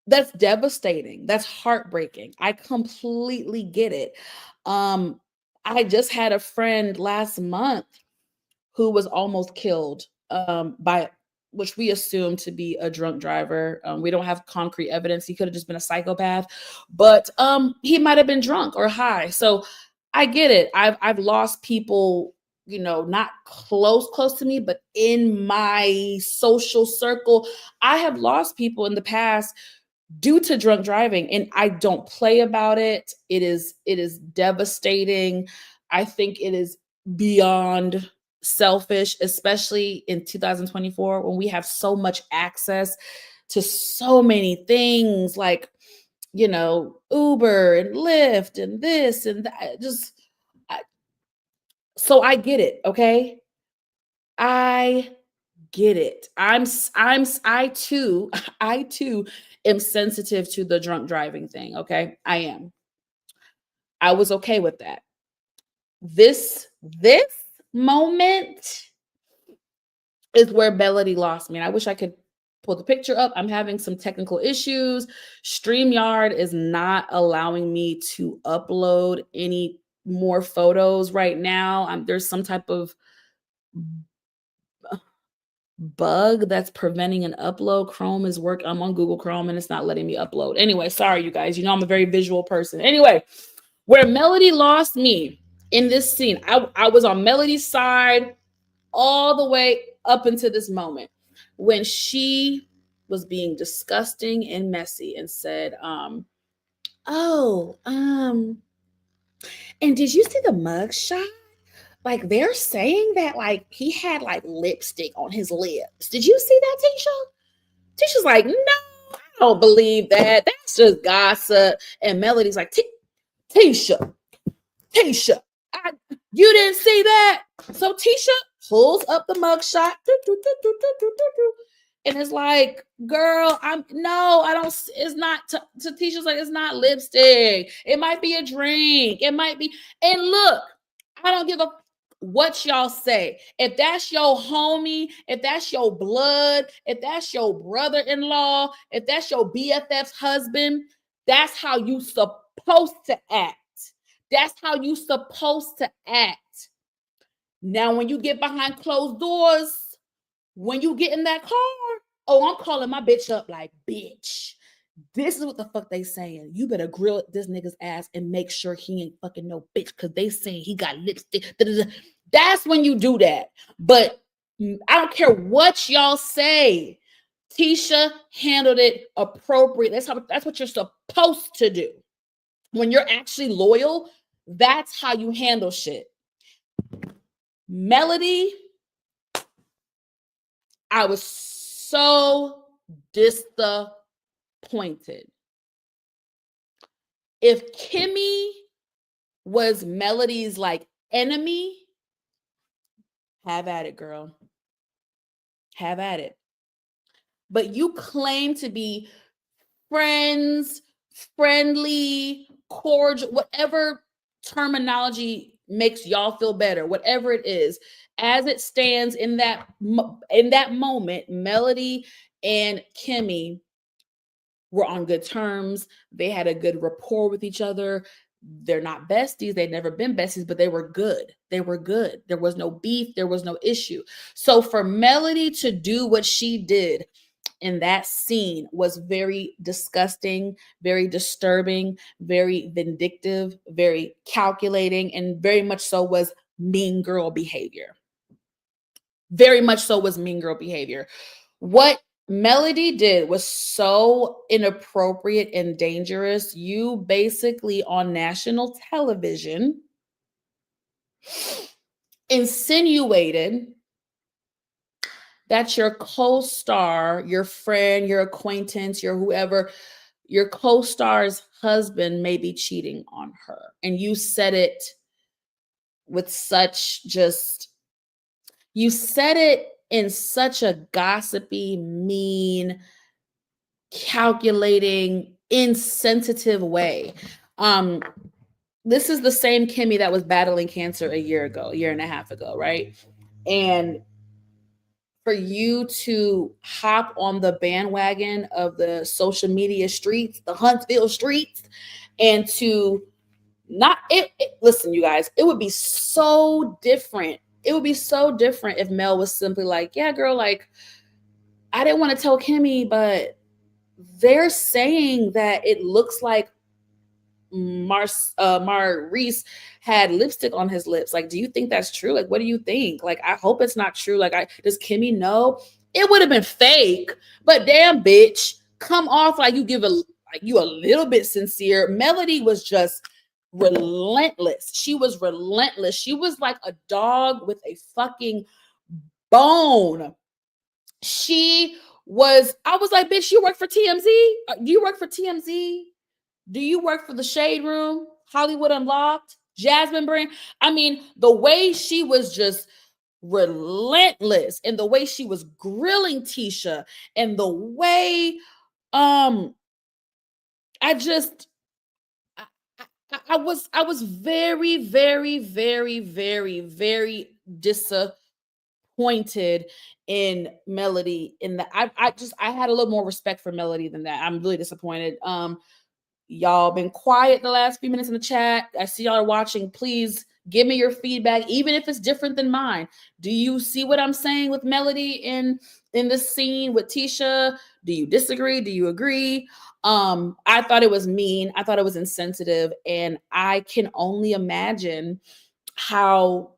that's devastating. That's heartbreaking. I completely get it. Um, I just had a friend last month who was almost killed by which we assume to be a drunk driver. We don't have concrete evidence. He could have just been a psychopath, but he might have been drunk or high. So I get it. I've lost people, not close to me, but in my social circle, I have lost people in the past due to drunk driving, and I don't play about it. It is devastating. I think it is beyond selfish, especially in 2024 when we have so much access to so many things like, Uber and Lyft and this and that. I, so I get it, okay? I get it. I too I too am sensitive to the drunk driving thing, okay? I am. I was okay with that. This moment is where Melody lost me. And I wish I could pull the picture up. I'm having some technical issues. StreamYard is not allowing me to upload any more photos right now. There's some type of bug that's preventing an upload. Chrome is work. I'm on Google Chrome and it's not letting me upload. Anyway, sorry you guys. I'm a very visual person. Anyway, where Melody lost me in this scene, I was on Melody's side all the way up into this moment when she was being disgusting and messy and said, oh, and did you see the mug shot? Like they're saying that like he had like lipstick on his lips. Did you see that, Tisha? Tisha's like, no, I don't believe that. That's just gossip. And Melody's like, Tisha, Tisha, you didn't see that. So Tisha pulls up the mugshot. And it's like, girl, I don't, it's not, Tisha's like, it's not lipstick. It might be a drink. It might be, and look, I don't give a what y'all say. If that's your homie, if that's your blood, if that's your brother-in-law, if that's your BFF's husband, that's how you supposed to act. That's how you supposed to act. Now, when you get behind closed doors, when you get in that car, oh, I'm calling my bitch up like, bitch. This is what the fuck they saying. You better grill this nigga's ass and make sure he ain't fucking no bitch because they saying he got lipstick. That's when you do that. But I don't care what y'all say. Tisha handled it appropriate. That's what you're supposed to do. When you're actually loyal, that's how you handle shit. Melody, I was so disappointed. If Kimmy was Melody's like enemy, have at it, girl. Have at it. But you claim to be friends, friendly, cordial, whatever terminology makes y'all feel better, whatever it is. As it stands in that moment, Melody and Kimmy were on good terms. They had a good rapport with each other. They're not besties. They'd never been besties, but they were good. They were good. There was no beef. There was no issue. So for Melody to do what she did in that scene was very disgusting, very disturbing, very vindictive, very calculating, and very much so was mean girl behavior. Very much so was mean girl behavior. What Melody did was so inappropriate and dangerous. You basically on national television insinuated that your co-star, your friend, your acquaintance, your whoever, your co-star's husband may be cheating on her. And you said it with such just, you said it in such a gossipy, mean, calculating, insensitive way. Um, this is the same Kimmy that was battling cancer a year and a half ago, right? And for you to hop on the bandwagon of the social media streets, the Huntsville streets, and to not listen, you guys, it would be so different. It would be so different if Mel was simply like, yeah, girl, like, I didn't want to tell Kimmy, but they're saying that it looks like Maurice had lipstick on his lips. Like, do you think that's true? Like, what do you think? Like, I hope it's not true. Like, does Kimmy know? It would have been fake, but damn, bitch, come off like you a little bit sincere. Melody was just relentless. She was relentless. She was like a dog with a fucking bone. I was like, bitch, you work for TMZ? Do you work for TMZ? Do you work for the Shade Room, Hollywood Unlocked, Jasmine Brand? I mean, the way she was just relentless and the way she was grilling Tisha and the way I just I was very, very, very, very, very disappointed in Melody in that I had a little more respect for Melody than that. I'm really disappointed. Y'all been quiet the last few minutes in the chat. I see y'all are watching. Please give me your feedback, even if it's different than mine. Do you see what I'm saying with Melody in this scene with Tisha? Do you disagree? Do you agree? I thought it was mean. I thought it was insensitive, and I can only imagine how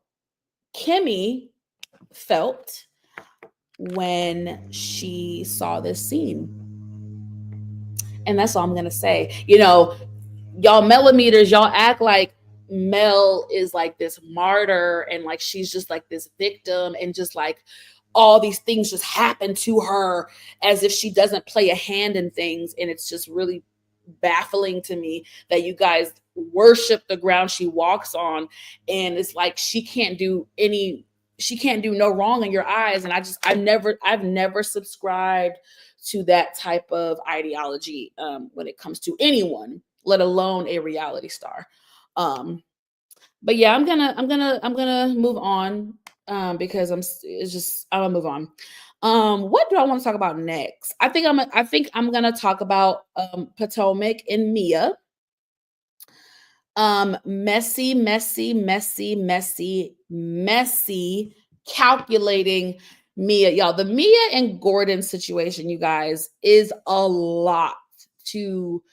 Kimmy felt when she saw this scene. And that's all I'm gonna say. You know, y'all millimeters, y'all act like Mel is like this martyr and like she's just like this victim and just like all these things just happen to her as if she doesn't play a hand in things. And it's just really baffling to me that you guys worship the ground she walks on. And it's like she can't do no wrong in your eyes. And I've never subscribed to that type of ideology when it comes to anyone, let alone a reality star. But yeah, I'm gonna move on because I'm gonna move on. What do I want to talk about next? I think I'm gonna talk about Potomac and Mia. Messy, messy, messy, messy, messy, calculating Mia. Y'all, the Mia and Gordon situation, you guys, is a lot to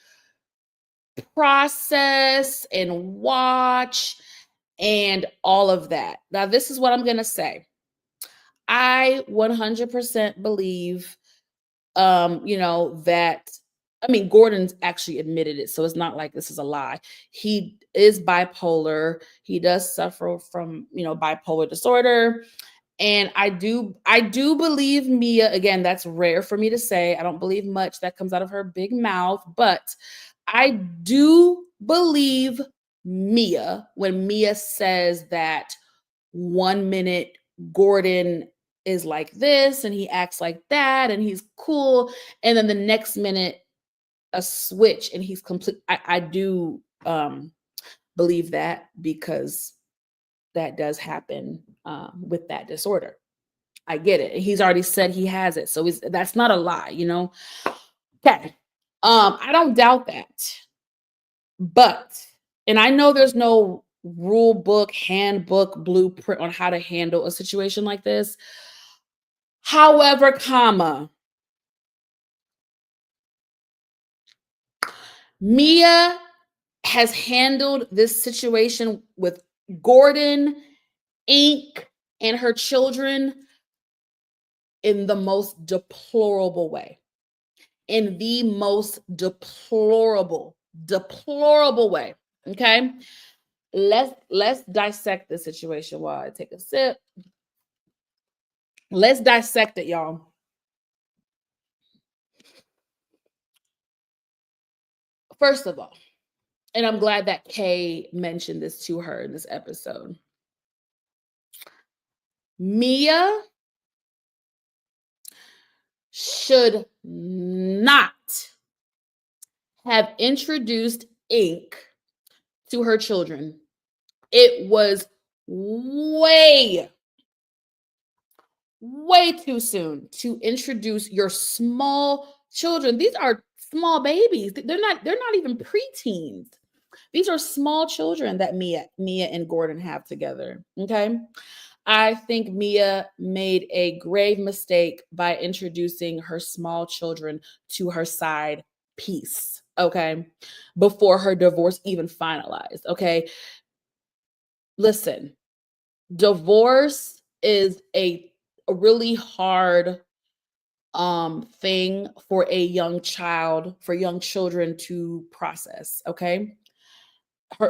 process and watch and all of that. Now, this is what I'm going to say. I 100% believe, that, I mean, Gordon's actually admitted it, so it's not like this is a lie. He is bipolar. He does suffer from, bipolar disorder. And I do believe Mia, again, that's rare for me to say. I don't believe much that comes out of her big mouth, but I do believe Mia when Mia says that 1 minute Gordon is like this and he acts like that and he's cool, and then the next minute a switch and he's complete. I do believe that because that does happen with that disorder. I get it. He's already said he has it, so that's not a lie, Okay. I don't doubt that, but And I know there's no rule book, handbook, blueprint on how to handle a situation like this. However, comma, Mia has handled this situation with Gordon, Inc., and her children in the most deplorable way. In the most deplorable way. Okay. Let's dissect the situation while I take a sip. Let's dissect it, y'all. First of all, and I'm glad that Kay mentioned this to her in this episode. Mia should not have introduced ink to her children. It was way too soon to introduce your small children. These are small babies. They're not even preteens. These are small children that Mia and Gordon have together. Okay. I think Mia made a grave mistake by introducing her small children to her side piece. Okay. Before her divorce even finalized. Okay. Listen, divorce is a really hard thing for a young child, for young children to process. Okay.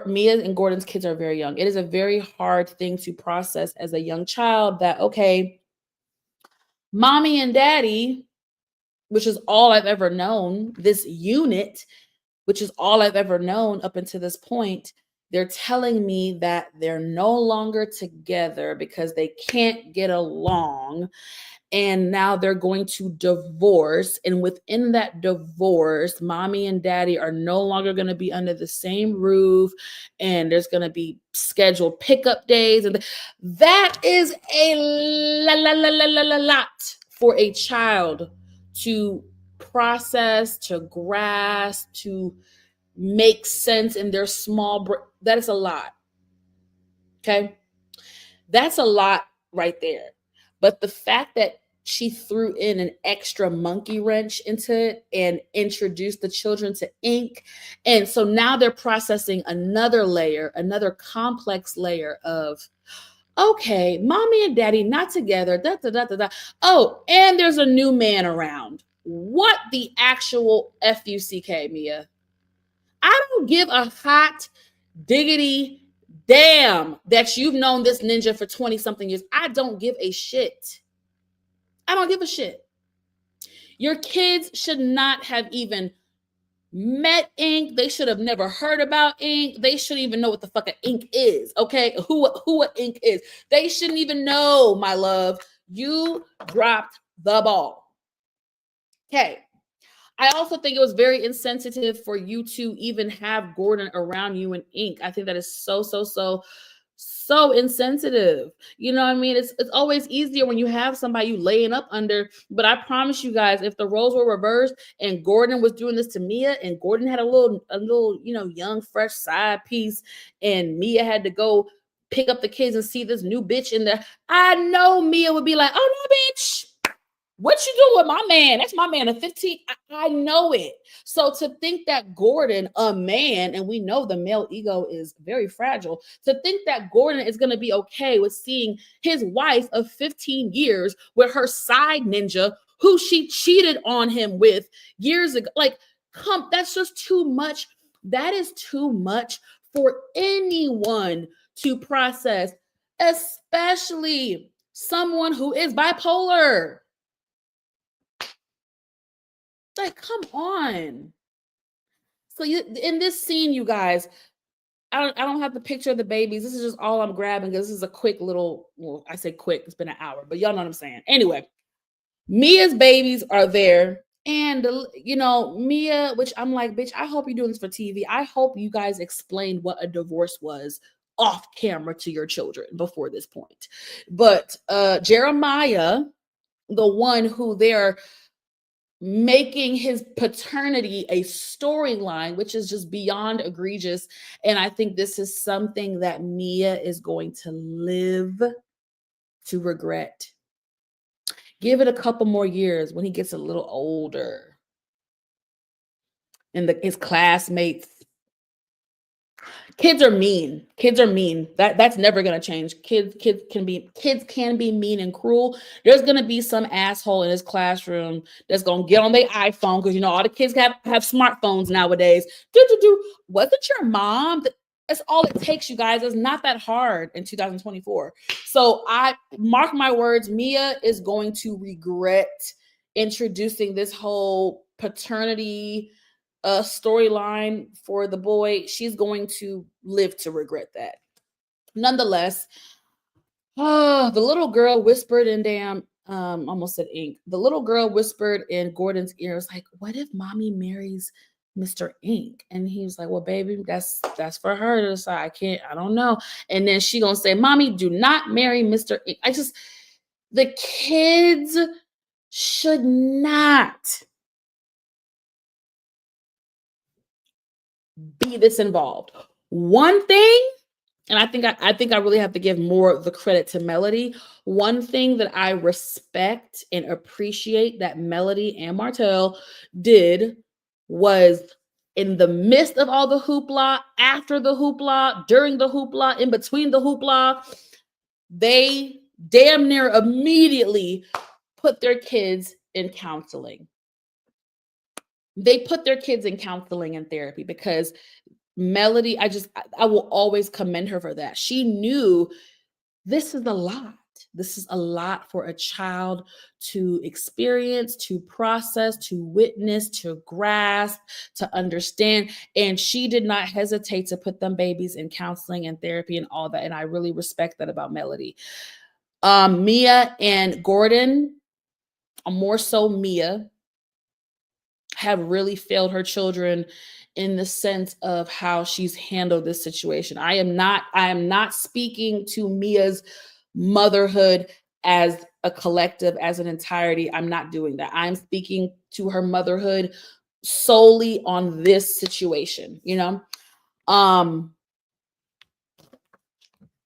Mia and Gordon's kids are very young. It is a very hard thing to process as a young child that, okay, mommy and daddy, which is all I've ever known, this unit, which is all I've ever known up until this point, they're telling me that they're no longer together because they can't get along. And now they're going to divorce. And within that divorce, mommy and daddy are no longer going to be under the same roof. And there's going to be scheduled pickup days. And that is a lot for a child to process, to grasp, to make sense in their small that is a lot. Okay. That's a lot right there. But the fact that she threw in an extra monkey wrench into it and introduced the children to ink. And so now they're processing another layer, another complex layer of, okay, mommy and daddy not together. Da, da, da, da, da. Oh, and there's a new man around. What the actual FUCK, Mia? I don't give a hot diggity damn that you've known this ninja for 20 something years. I don't give a shit. I don't give a shit. Your kids should not have even met ink. They should have never heard about ink. They shouldn't even know what the fuck an ink is. Okay. Who an ink is. They shouldn't even know, my love. You dropped the ball. Okay. I also think it was very insensitive for you to even have Gordon around you in ink. I think that is so insensitive. You know what I mean? It's always easier when you have somebody you laying up under. But I promise you guys, if the roles were reversed and Gordon was doing this to Mia, and Gordon had a little, young, fresh side piece, and Mia had to go pick up the kids and see this new bitch in there, I know Mia would be like, "Oh no, bitch. What you doing with my man? That's my man of 15." I know it. So to think that Gordon, a man, and we know the male ego is very fragile, to think that Gordon is going to be okay with seeing his wife of 15 years with her side ninja who she cheated on him with years ago. Like, that's just too much. That is too much for anyone to process, especially someone who is bipolar. Like, come on. So in this scene, you guys, I don't have the picture of the babies. This is just all I'm grabbing because this is a quick little, well, I say quick, it's been an hour, but y'all know what I'm saying. Anyway, Mia's babies are there. And, Mia, which I'm like, bitch, I hope you're doing this for TV. I hope you guys explained what a divorce was off camera to your children before this point. But Jeremiah, the one who they're making his paternity a storyline, which is just beyond egregious. And I think this is something that Mia is going to live to regret. Give it a couple more years when he gets a little older and his classmates. Kids are mean. Kids are mean. That's never gonna change. Kids can be mean and cruel. There's gonna be some asshole in his classroom that's gonna get on their iPhone because all the kids have smartphones nowadays. Do do do. Wasn't your mom? That's all it takes, you guys. It's not that hard in 2024. So I mark my words. Mia is going to regret introducing this whole paternity storyline for the boy. She's going to live to regret that. Nonetheless, the little girl whispered in almost said ink. The little girl whispered in Gordon's ear, was like, "What if mommy marries Mr. Ink?" And he was like, "Well, baby, that's for her to decide. I don't know." And then she gonna say, "Mommy, do not marry Mr. Ink." The kids should not be this involved. One thing, and I think I really have to give more of the credit to Melody. One thing that I respect and appreciate that Melody and Martell did was, in the midst of all the hoopla, after the hoopla, during the hoopla, in between the hoopla, they damn near immediately put their kids in counseling. They put their kids in counseling and therapy because Melody, I will always commend her for that. She knew this is a lot. This is a lot for a child to experience, to process, to witness, to grasp, to understand. And she did not hesitate to put them babies in counseling and therapy and all that. And I really respect that about Melody. Mia and Gordon, more so Mia, have really failed her children in the sense of how she's handled this situation. I am not speaking to Mia's motherhood as a collective, as an entirety. I'm not doing that. I'm speaking to her motherhood solely on this situation. Um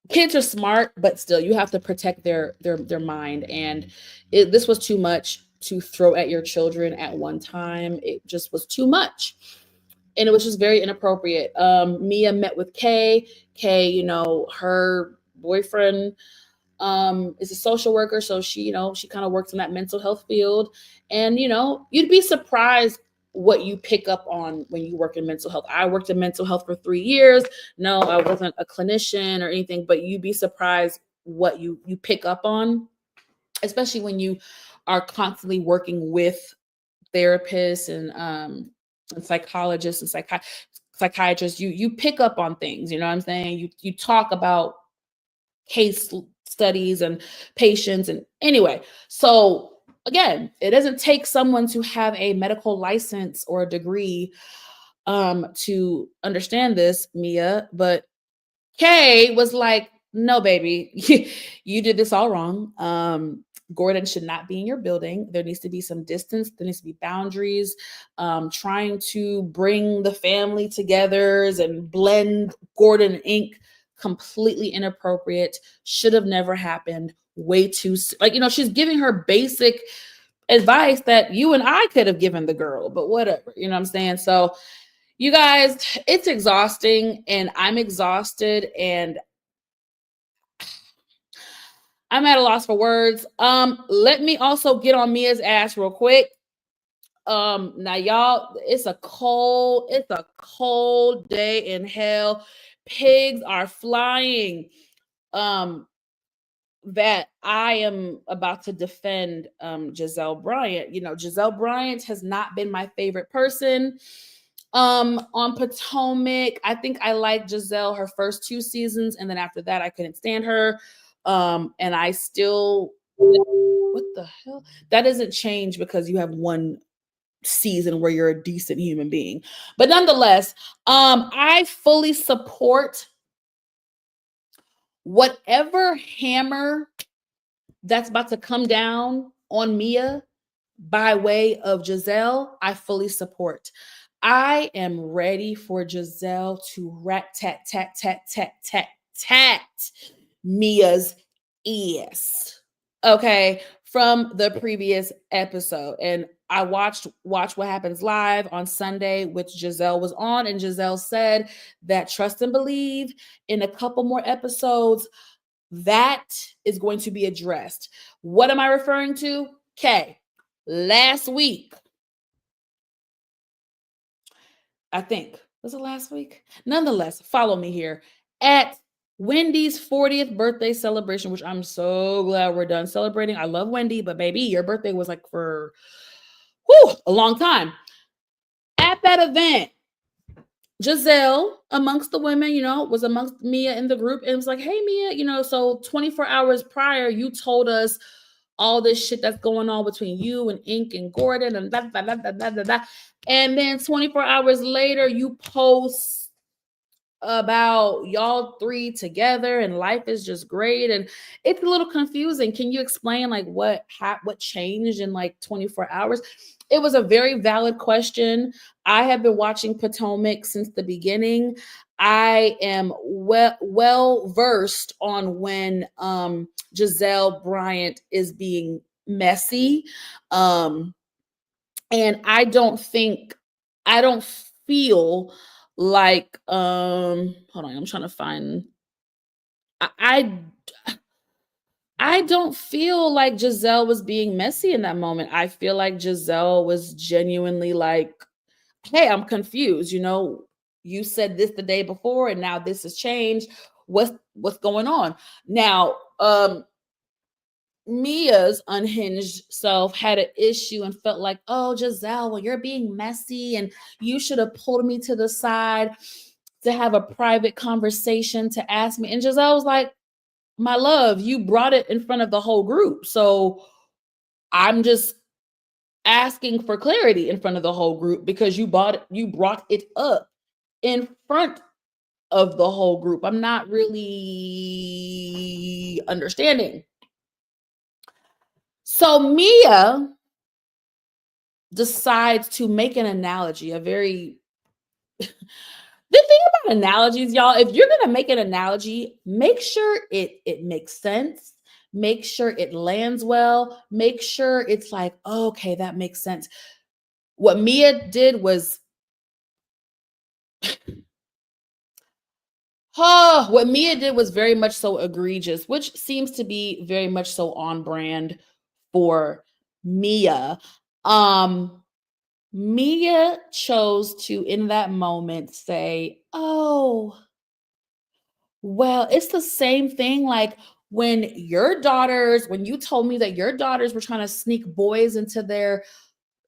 Kids are smart, but still you have to protect their mind, and this was too much to throw at your children at one time. It just was too much, and it was just very inappropriate. Mia met with Kay, her boyfriend is a social worker, so she kind of works in that mental health field. And you'd be surprised what you pick up on when you work in mental health. I worked in mental health for 3 years. No, I wasn't a clinician or anything, but you'd be surprised what you pick up on, especially when you are constantly working with therapists and psychologists and psychiatrists. You pick up on things. You know what I'm saying? You talk about case studies and patients. And anyway, so again, it doesn't take someone to have a medical license or a degree to understand this, Mia. But Kay was like, "No, baby, you did this all wrong. Gordon should not be in your building. There needs to be some distance. There needs to be boundaries. Trying to bring the family together and blend Gordon and Ink, completely inappropriate. Should have never happened. Way too she's giving her basic advice that you and I could have given the girl, but whatever. You know what I'm saying? So you guys, it's exhausting, and I'm exhausted, and I'm at a loss for words. Let me also get on Mia's ass real quick. Now y'all, it's a cold day in hell. Pigs are flying. Um, that I am about to defend Giselle Bryant. Giselle Bryant has not been my favorite person on Potomac. I think I liked Giselle her first 2 seasons, and then after that I couldn't stand her. And I still, what the hell? That doesn't change because you have one season where you're a decent human being. But nonetheless, I fully support whatever hammer that's about to come down on Mia. by way of Giselle, I fully support. I am ready for Giselle to rat tat tat tat tat tat tat Mia's ass. Okay, from the previous episode. And I watch What Happens Live on Sunday, which Giselle was on, and Giselle said that trust and believe in a couple more episodes that is going to be addressed. What am I referring to? Okay, last week, I think, was it last week? Nonetheless, follow me here at Wendy's 40th birthday celebration, which I'm so glad we're done celebrating. I love Wendy, but baby, your birthday was like for a long time. At that event, Giselle, amongst the women, was amongst Mia in the group and was like, hey, Mia, so 24 hours prior, you told us all this shit that's going on between you and Ink and Gordon and da, da, da, da, da, da, da. And then 24 hours later, you post about y'all three together and life is just great, and it's a little confusing. Can you explain like what changed in like 24 hours? It was a very valid question. I have been watching Potomac since the beginning. I am well versed on when Giselle Bryant is being messy, and I don't feel like hold on, I'm trying to find I I don't feel like Giselle was being messy in that moment. I feel like Giselle was genuinely like, hey, I'm confused, you said this the day before and now this has changed. What's going on? Now, Mia's unhinged self had an issue and felt like, oh, Giselle, well, you're being messy and you should have pulled me to the side to have a private conversation to ask me. And Giselle was like, my love, you brought it in front of the whole group. So I'm just asking for clarity in front of the whole group because you brought it up in front of the whole group. I'm not really understanding. So Mia decides to make an analogy, the thing about analogies, y'all, if you're going to make an analogy, make sure it makes sense. Make sure it lands well. Make sure it's like, oh, okay, that makes sense. What Mia did was very much so egregious, which seems to be very much so on brand for Mia. Mia chose to, in that moment, say, oh, well, it's the same thing like when you told me that your daughters were trying to sneak boys into their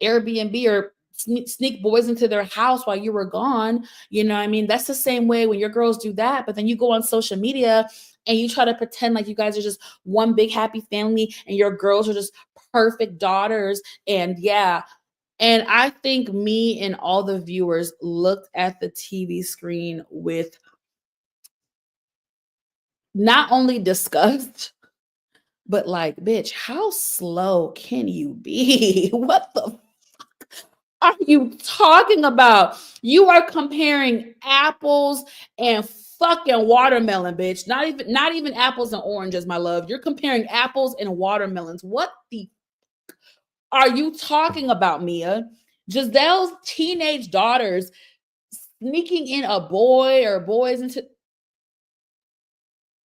Airbnb or sneak boys into their house while you were gone. You know what I mean? That's the same way when your girls do that, but then you go on social media and you try to pretend like you guys are just one big happy family and your girls are just perfect daughters. And yeah, and I think me and all the viewers looked at the TV screen with not only disgust, but like, bitch, how slow can you be? What the are you talking about? You are comparing apples and fucking watermelon, bitch. Not even apples and oranges, my love. You're comparing apples and watermelons. What the are you talking about, Mia? Giselle's teenage daughters sneaking in a boy or boys into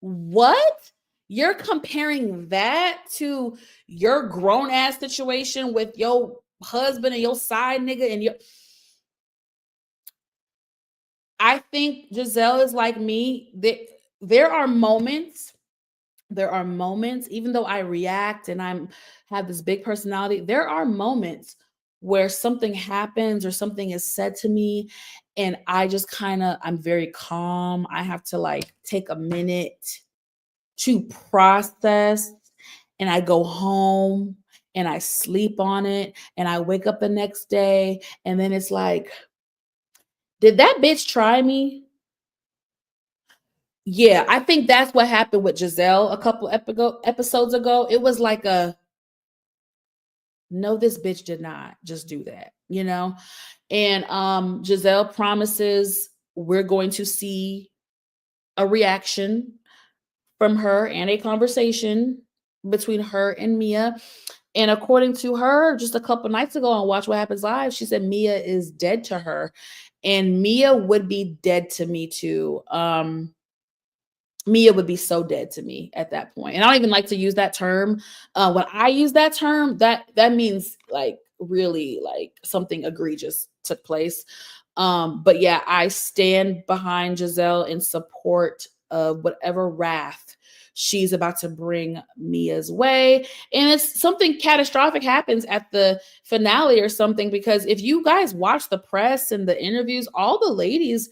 what? You're comparing that to your grown ass situation with your husband and your side nigga and your I think Giselle is like me. There are moments, even though I react and I'm have this big personality, there are moments where something happens or something is said to me and I just I'm very calm. I have to like take a minute to process and I go home and I sleep on it and I wake up the next day and then it's like, did that bitch try me? Yeah, I think that's what happened with Giselle a couple episodes ago. It was like a No, this bitch did not just do that, you know? And Giselle promises we're going to see a reaction from her and a conversation between her and Mia. And according to her, just a couple nights ago on Watch What Happens Live, she said Mia is dead to her. And Mia would be dead to me too. Mia would be so dead to me at that point. And I don't even like to use that term. When I use that term, that means like really like something egregious took place. But yeah, I stand behind Giselle in support of whatever wrath she's about to bring Mia's way. And it's something catastrophic happens at the finale or something, because if you guys watch the press and the interviews, all the ladies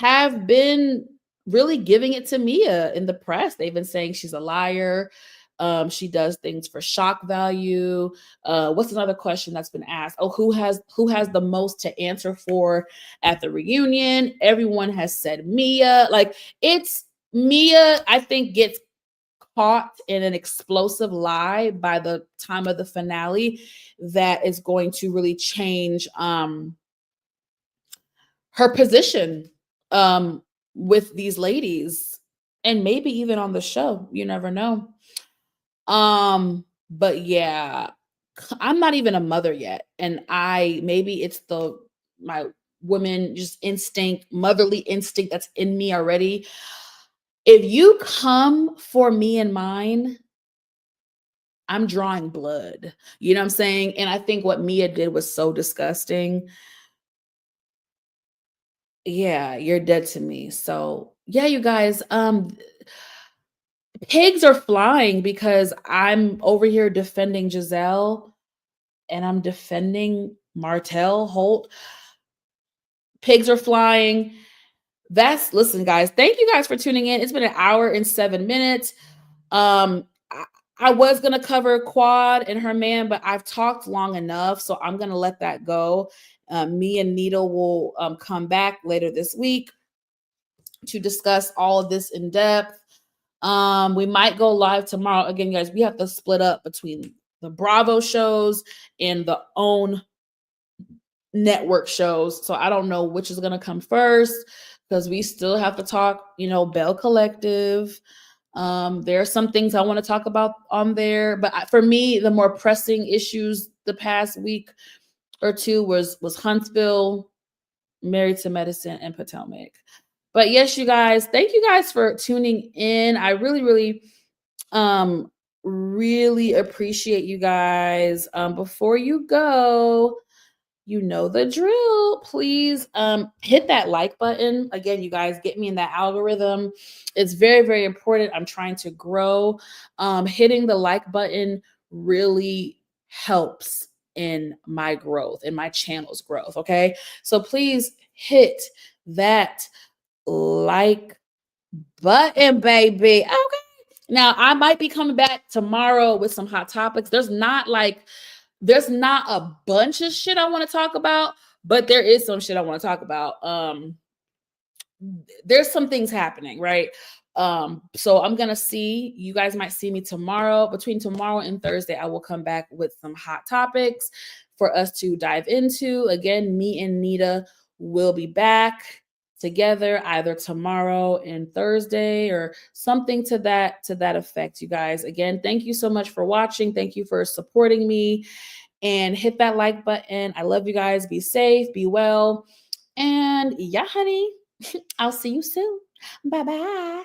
have been really giving it to Mia in the press. They've been saying she's a liar. She does things for shock value. What's another question that's been asked? Oh, who has the most to answer for at the reunion? Everyone has said Mia. Like, it's Mia, I think, gets caught in an explosive lie by the time of the finale that is going to really change her position with these ladies, and maybe even on the show. You never know. But yeah, I'm not even a mother yet, and maybe it's my women just instinct, motherly instinct that's in me already. If you come for me and mine, I'm drawing blood. You know what I'm saying? And I think what Mia did was so disgusting. Yeah, you're dead to me. So yeah, you guys, pigs are flying because I'm over here defending Giselle and I'm defending Martell Holt. Pigs are flying. Listen, guys, thank you guys for tuning in. It's been an hour and 7 minutes. Um, I, I was gonna cover Quad and her man, but I've talked long enough, so I'm gonna let that go. Me and Nita will come back later this week to discuss all of this in depth. We might go live tomorrow. Again, guys, we have to split up between the Bravo shows and the OWN network shows. So I don't know which is going to come first, because we still have to talk, Bell Collective. There are some things I want to talk about on there, but for me, the more pressing issues the past week or two was Huntsville, Married to Medicine, and Potomac. But yes, you guys, thank you guys for tuning in. I really, really, really appreciate you guys. Before you go, you know the drill. Please hit that like button. Again, you guys, get me in that algorithm. It's very, very important. I'm trying to grow. Hitting the like button really helps in my growth, in my channel's growth. Okay. So please hit that like button, baby. Okay. Now I might be coming back tomorrow with some hot topics. There's not a bunch of shit I want to talk about, but there is some shit I want to talk about. There's some things happening, right? So I'm gonna see, you guys might see me tomorrow. Between tomorrow and Thursday, I will come back with some hot topics for us to dive into. Again, me and Nita will be back together either tomorrow and Thursday or something to that effect. You guys, again, thank you so much for watching. Thank you for supporting me, and hit that like button. I love you guys. Be safe, be well, and yeah, honey, I'll see you soon. Bye bye.